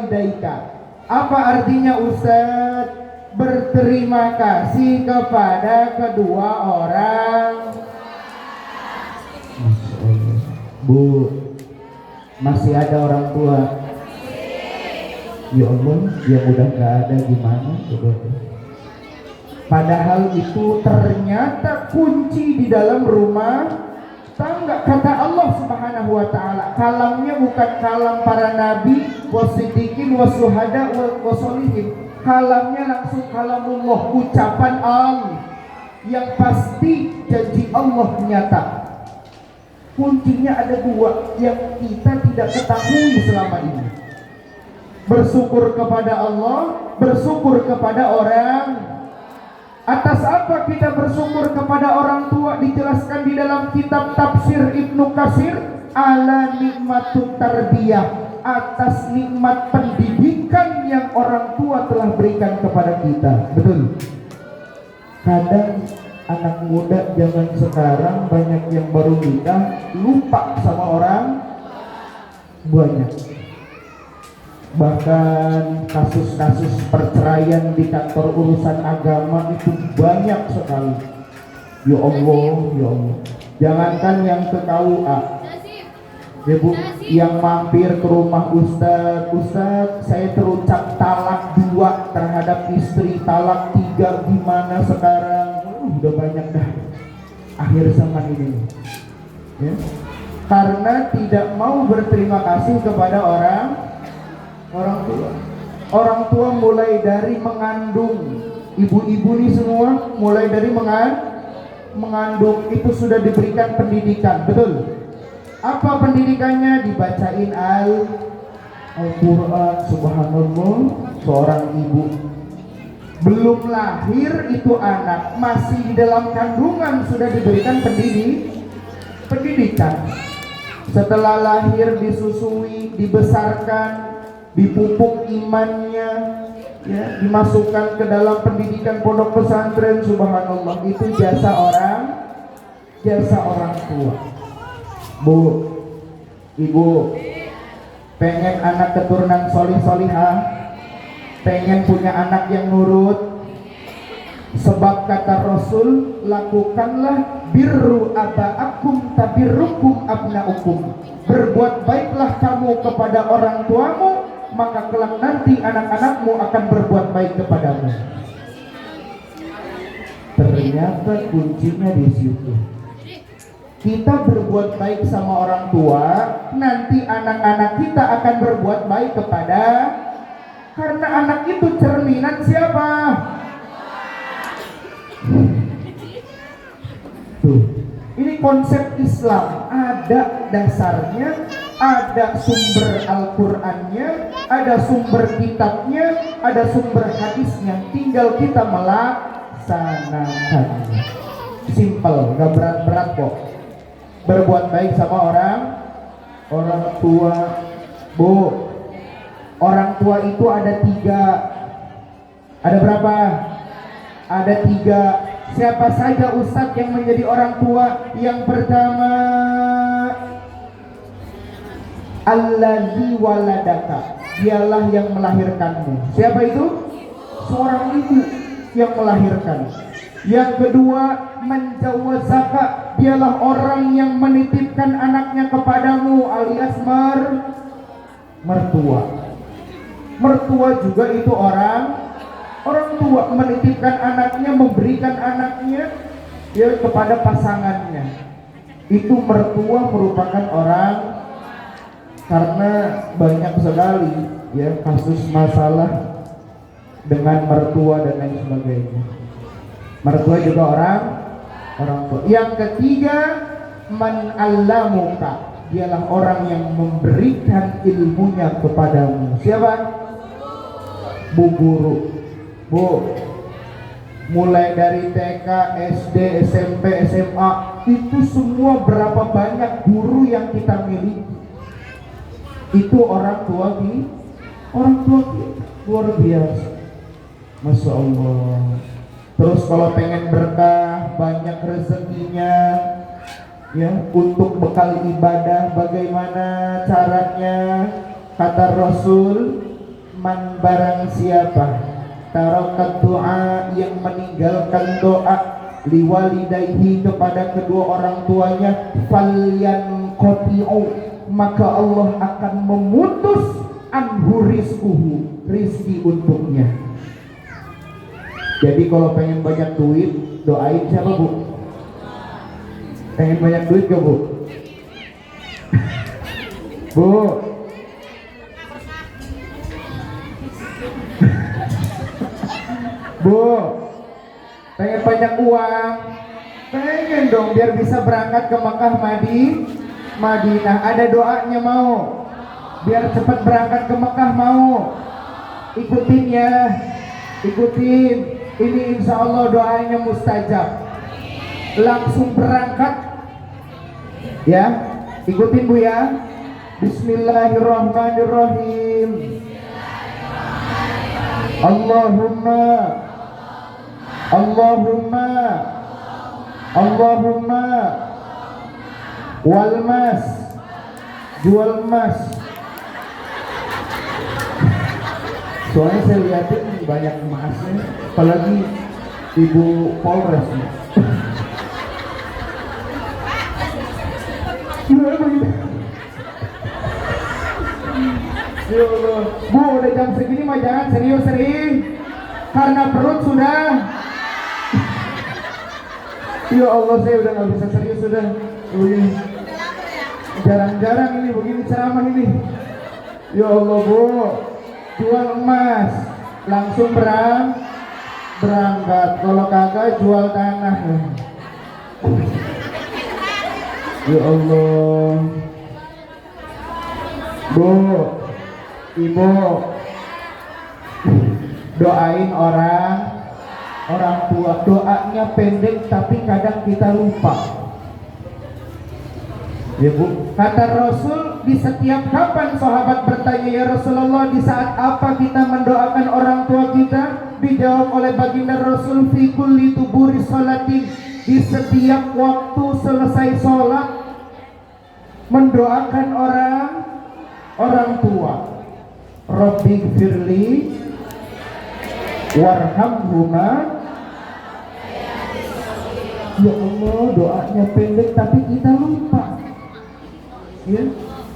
daika. Apa artinya Ustaz? Berterima kasih kepada kedua orang. Masya Allah. Bu, masih ada orang tua? Ya Allah, yang udah gak ada gimana? Padahal itu ternyata kunci di dalam rumah tangga. Kata Allah Subhanahu wa ta'ala, kalamnya bukan kalam para nabi, wasiddiqin, wasuhada, wasolihin. Kalamnya langsung kalamullah, ucapan Allah yang pasti janji Allah nyata. Kuncinya ada dua yang kita tidak ketahui selama ini. Bersyukur kepada Allah, bersyukur kepada orang. Atas apa kita bersyukur kepada orang tua? Dijelaskan di dalam kitab tafsir Ibnu Katsir, ala nikmatut tarbiyah, atas nikmat pendidikan yang orang tua telah berikan kepada kita. Betul. Kadang anak muda zaman sekarang banyak yang baru nikah lupa sama orang banyak. Bahkan kasus-kasus perceraian di kantor urusan agama itu banyak sekali. Ya Allah, ya Allah. Jangankan yang ke KUA, ya Bu, yang mampir ke rumah Ustadz, saya terucap talak 2 terhadap istri, talak 3 gimana sekarang? Udah banyak dah akhir zaman ini, ya. Karena tidak mau berterima kasih kepada orang tua. Orang tua mulai dari mengandung, ibu-ibu nih semua mulai dari mengandung itu sudah diberikan pendidikan, betul? Apa pendidikannya? Dibacain Al-Quran, subhanallah. Seorang ibu belum lahir itu anak masih di dalam kandungan sudah diberikan pendidikan. Setelah lahir disusui, dibesarkan, dipupuk imannya, ya, dimasukkan ke dalam pendidikan pondok pesantren, subhanallah. Itu jasa orang tua. Bu, ibu pengen anak keturunan solih-solihah, pengen punya anak yang nurut, sebab kata Rasul, lakukanlah birru aba'akum tabirrukum abna'ukum. Berbuat baiklah kamu kepada orang tuamu, maka kelak nanti anak-anakmu akan berbuat baik kepadamu. Ternyata kuncinya di situ. Kita berbuat baik sama orang tua, nanti anak-anak kita akan berbuat baik karena anak itu cerminan siapa? Tuh, ini konsep Islam, ada dasarnya, ada sumber Al-Qur'annya, ada sumber kitabnya, ada sumber hadisnya, tinggal kita melaksanakannya. Simple, gak berat-berat kok. Berbuat baik sama orang tua. Bu, orang tua itu ada 3. Ada berapa? Ada 3. Siapa saja Ustadz yang menjadi orang tua? Yang pertama, allazi waladaka, dialah yang melahirkanmu. Siapa itu? Seorang ibu yang melahirkan. Yang kedua, menjawazaka, dialah orang yang menitipkan anaknya kepadamu, alias mertua. Mertua juga itu orang tua, menitipkan anaknya, memberikan anaknya ya kepada pasangannya. Itu mertua merupakan orang, karena banyak sekali ya kasus masalah dengan mertua dan lain sebagainya. Mertua juga orang tua. Yang ketiga, man allamuka, dialah orang yang memberikan ilmunya kepadamu. Siapa? Bu guru. Bu, mulai dari TK, SD, SMP, SMA, itu semua berapa banyak guru yang kita miliki. Itu orang tua kita, luar biasa. Masya Allah. Terus kalau pengen berkah, banyak rezekinya, ya, untuk bekal ibadah, bagaimana caranya? Kata Rasul, man barang siapa tarakat doa, yang meninggalkan doa, liwalidayhi, kepada kedua orang tuanya, falyanqati'u, maka Allah akan memutus anhu rizquhu, rizki untuknya. Jadi kalau pengen banyak duit, doain siapa Bu? Pengen banyak duit gak Bu? Bu, Bu, pengen banyak uang? Pengen dong, biar bisa berangkat ke Makkah, Madinah. Ada doanya mau? Biar cepat berangkat ke Makkah mau? Ikutin ya, ikutin. Ini insya Allah doanya mustajab. Langsung berangkat, ya. Ikutin Bu ya. Bismillahirrahmanirrahim. Allahumma Allahumma wal mas, jual emas. Soalnya saya lihatin banyak emasnya, apalagi Ibu Polres. Ya Allah. Bu, udah jam segini mah jangan serius-serius, karena perut sudah. Ya Allah, saya udah nggak bisa serius sudah. Jarang-jarang ini begini ceramah ini. Ya Allah, Bu, jual emas langsung berangkat. Kalau kagak jual tanah. Ya Allah, Bu, Ibu, doain orang tua. Doanya pendek tapi kadang kita lupa. Ya Bu, kata Rasul, di setiap kapan sahabat bertanya, ya Rasulullah, di saat apa kita mendoakan orang tua kita? Dijawab oleh baginda Rasul, fi kulli tuburi sholatin, di setiap waktu selesai sholat mendoakan orang tua. Rabbi firli warhamhuma. Ya Allah, doanya pendek tapi kita lupa. Ya.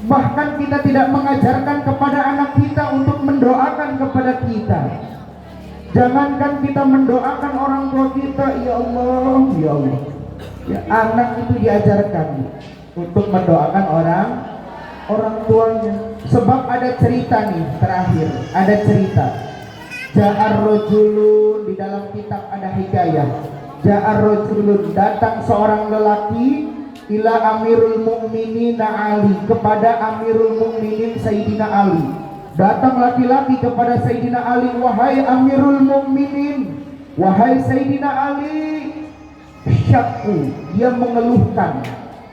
Bahkan kita tidak mengajarkan kepada anak kita untuk mendoakan kepada kita. Jangankan kita mendoakan orang tua kita, ya Allah, ya Allah. Ya, anak itu diajarkan untuk mendoakan orang tuanya. Sebab ada cerita nih, terakhir ada cerita. Ja'ar rojulun, di dalam kitab ada hikayah. Ja'ar rojulun, datang seorang lelaki ila Amirul Mukminin Ali, kepada Amirul Mukminin Sayyidina Ali. Datang laki-laki kepada Sayyidina Ali, wahai Amirul Mukminin, wahai Sayyidina Ali, syakku, dia mengeluhkan.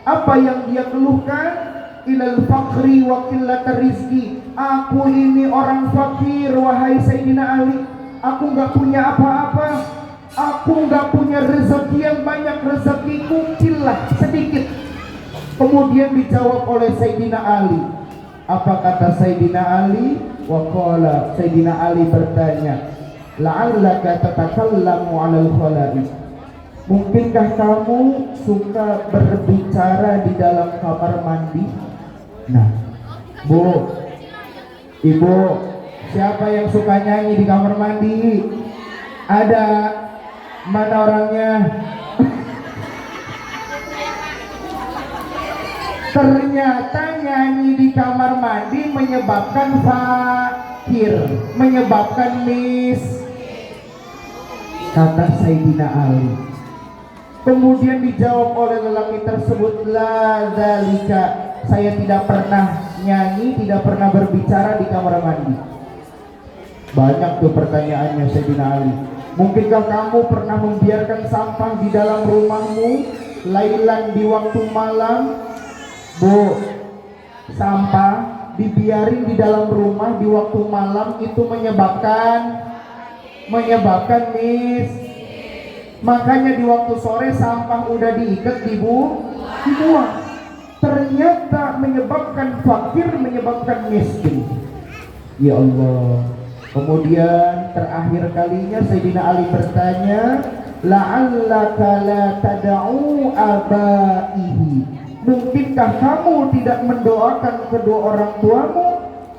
Apa yang dia keluhkan? Ilal fakri wa qillatar rizki. Aku ini orang fakir, wahai Sayyidina Ali. Aku gak punya apa-apa. Aku gak punya rezeki yang banyak. Rezekiku killah, sedikit. Kemudian dijawab oleh Sayyidina Ali. Apa kata Sayyidina Ali? Wa qala, Sayyidina Ali bertanya, la'allaka tatakallamu 'alal khala'i. Mungkinkah kamu suka berbicara di dalam kamar mandi? Nah, Bu, Ibu, siapa yang suka nyanyi di kamar mandi? Ada? Mana orangnya? Ternyata nyanyi di kamar mandi menyebabkan fakir, menyebabkan kata Sayyidina Ali. Kemudian dijawab oleh lelaki tersebut, la dzalika, saya tidak pernah nyanyi, tidak pernah berbicara di kamar mandi. Banyak tuh pertanyaannya Sayyidina Ali. Mungkinkah kamu pernah membiarkan sampah di dalam rumahmu lailan, di waktu malam? Bu, sampah dibiarin di dalam rumah di waktu malam itu menyebabkan makanya di waktu sore sampah udah diikat dibuang. Ternyata menyebabkan fakir, menyebabkan miskin. Ya Allah. Kemudian terakhir kalinya Sayyidina Ali bertanya, la'allaka la tad'u abaihi. Mungkinkah kamu tidak mendoakan kedua orang tuamu?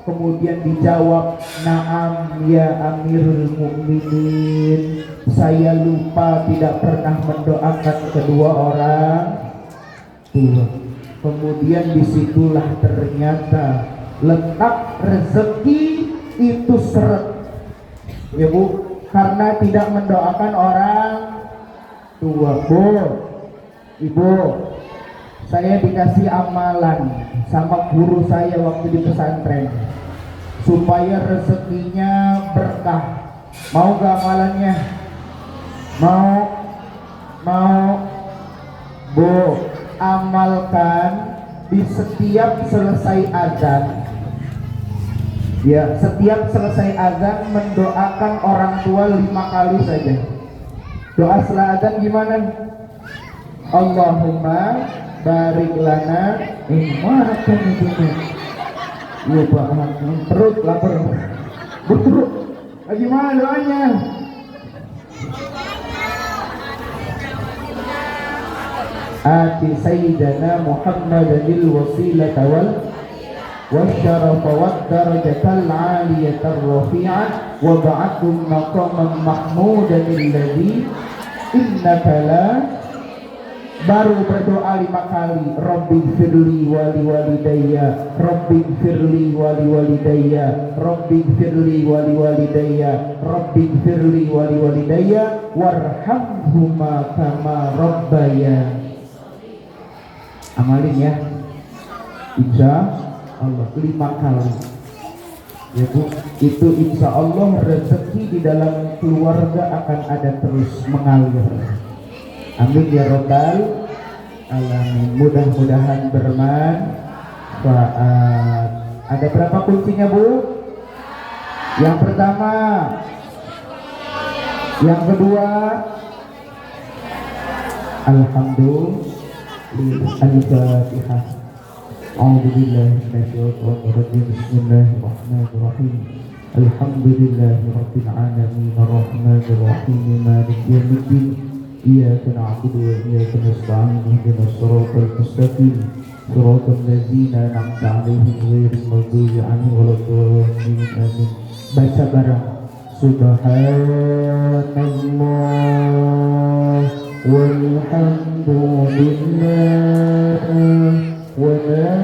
Kemudian dijawab, na'am ya Amirul Mukminin, saya lupa tidak pernah mendoakan kedua orang tua. Kemudian disitulah ternyata letak rezeki itu seret, ya Bu, karena tidak mendoakan orang tua. Bu, Ibu, saya dikasih amalan sama guru saya waktu di pesantren supaya rezekinya berkah. Mau gak amalannya? Mau? Bu, amalkan di setiap selesai azan. Ya, setiap selesai azan mendoakan orang tua 5 kali saja. Doa setelah azan gimana? Allahumma barik lana maafkan itu. Iya Pak, perut lapar. Berperut. Gimana doanya? Ati sayyidana Muhammadil wasilata والشرف والدرجة العالية الرفيعة وابعثه مقاما محمودا الذي إنك لا baru berdoa 5 kali Rabbi firli wali walidayya Rabbi firli wali walidayya Rabbi firli wali walidayya Rabbi firli wali walidayya warhamhuma kama rabbaya. Amalin ya insya Allah 5 kali ya Bu, itu insya Allah rezeki di dalam keluarga akan ada terus mengalir. Amin ya Rabbal alamin. Mudah-mudahan bermanfaat. Ada berapa kuncinya Bu? Yang pertama, yang kedua, alhamdulillah. Al-Fatihah. A'udzubillahi minasyaitonir rajim. Bismillahirrahmanirrahim. Alhamdulillahirabbil alamin arrahmanir rahim maliki yaumiddin. Iyyaka na'budu wa iyyaka nasta'in ihdinas siratal mustaqim siratal ladzina an'amta 'alaihim ghairil maghdubi 'alaihim waladdallin. Amin. Baca bareng. Subhanallah walhamdulillah wa la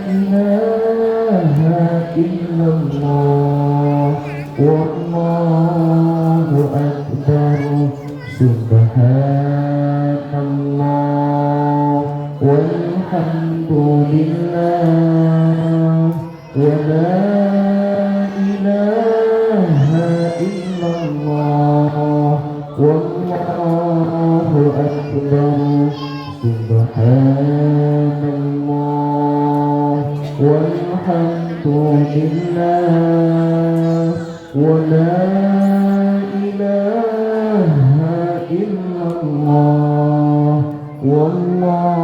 ilaha illallah wallahu akbar. Subhanallah walhamdulillah wa la ilaha illallah wallahu akbar. Subhanallah walhamdulillah wa la ilaha illallah wallahu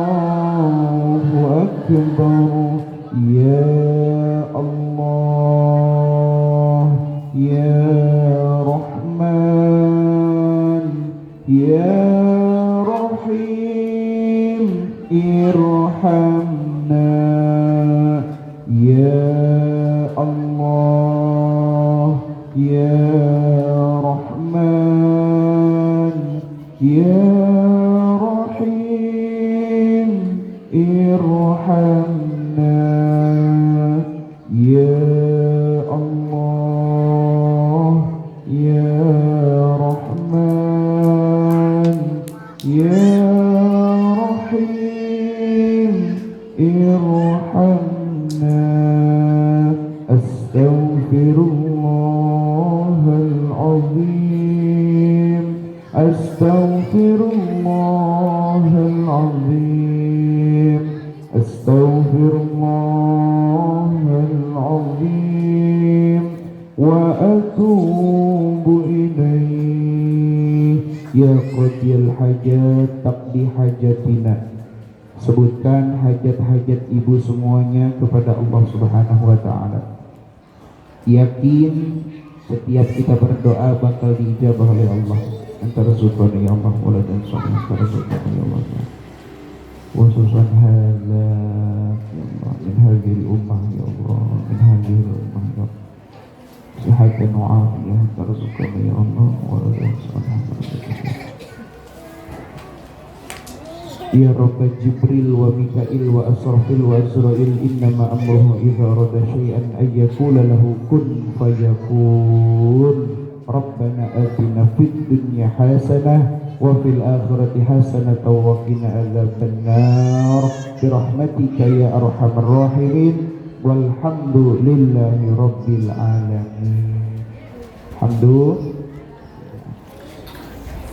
akbar. Ya Allah ya Rahman ya Rahim irhamna. Ya Allah ya Rahman ya Rahim irhamna. Ya Allah ya Rahman ya Rahim irhamna. Astaghfirullahal azim astaghfirullahal azim astaghfirullahal azim wa atubu ilaih. Ya qadiyal hajat taqdi hajatina. Sebutkan hajat-hajat ibu semuanya kepada Allah Subhanahu wa ta'ala. Yakin setiap kita berdoa bakal diijabah oleh Allah. Antara subhanahu ya Allah wala dan salih antara subhanahu ya Allah wa subhanahu ya Allah min hadhil ummah ya Allah min hadhil ummah ya Allah sihatan wa afiyah antara subhanahu ya Allah wala dan salih. Ya Rabba Jibril wa Mikail wa Asrafil wa Azrail innama amruhu idza arada syai'an ay yaqula lahu kun fayakun. Rabbana atina fid dunya hasanah wa fil akhirati hasanah wa qina adzabannar bi rahmatika ya arhamar rahimin walhamdulillahi rabbil alamin. Alhamdulillah.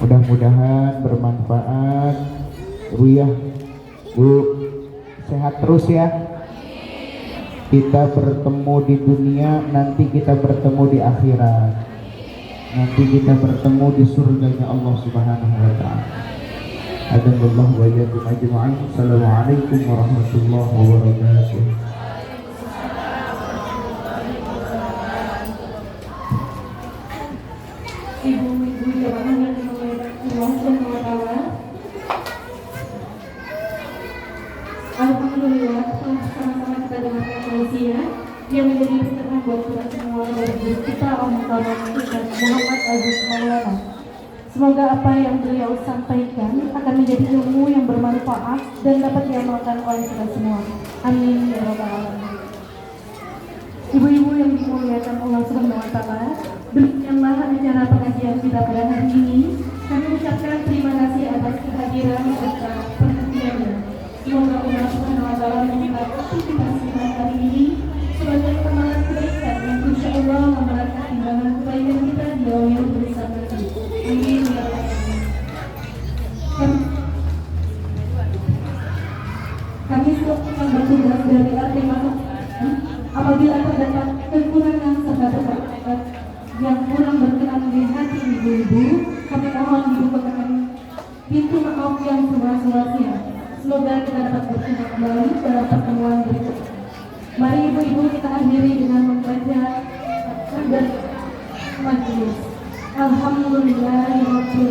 Mudah-mudahan bermanfaat. Bu ya, Bu sehat terus ya. Kita bertemu di dunia, nanti kita bertemu di akhirat. Nanti kita bertemu di surganya Allah Subhanahu wa ta'ala. Adamullah wa iyyakum ajma'in. Assalamualaikum warahmatullahi wabarakatuh. Ibu-ibu jamaah yang dimuliakan Allah Subhanahu wa taala. Alhamdulillah telah sama-sama kita dengarkan tausiah yang menjadi pencerahan buat kita semua dari guru kita Muhammad Aziz Maulana. Semoga apa yang beliau sampaikan akan menjadi ilmu yang bermanfaat dan dapat diamalkan oleh kita semua. Amin ya rabbal alamin. Ibu-ibu yang dimuliakan Allah Subhanahu wa taala, demikianlah acara pengajian kita pada hari ini. Kami ucapkan terima kasih atas kehadiran serta perhatiannya. Semoga Allah Subhanahu wa taala menyebabkan aktivitas kita hari ini sebagai amalan kebaikan yang insya Allah memberatkan timbangan kebaikan kita di yaumil hisab nanti. Amin ya rabbal alamin. Kami yang bertugas dari arti makhluk apabila terdapat kekurangan serta terdapat yang kurang berkenan di hati ibu-ibu, kami mohon dibukakan pintu maaf yang seluas-luasnya. Semoga kita dapat bertemu kembali pada pertemuan berikutnya. Mari ibu-ibu kita akhiri dengan membaca dan majelis. Alhamdulillahirabbil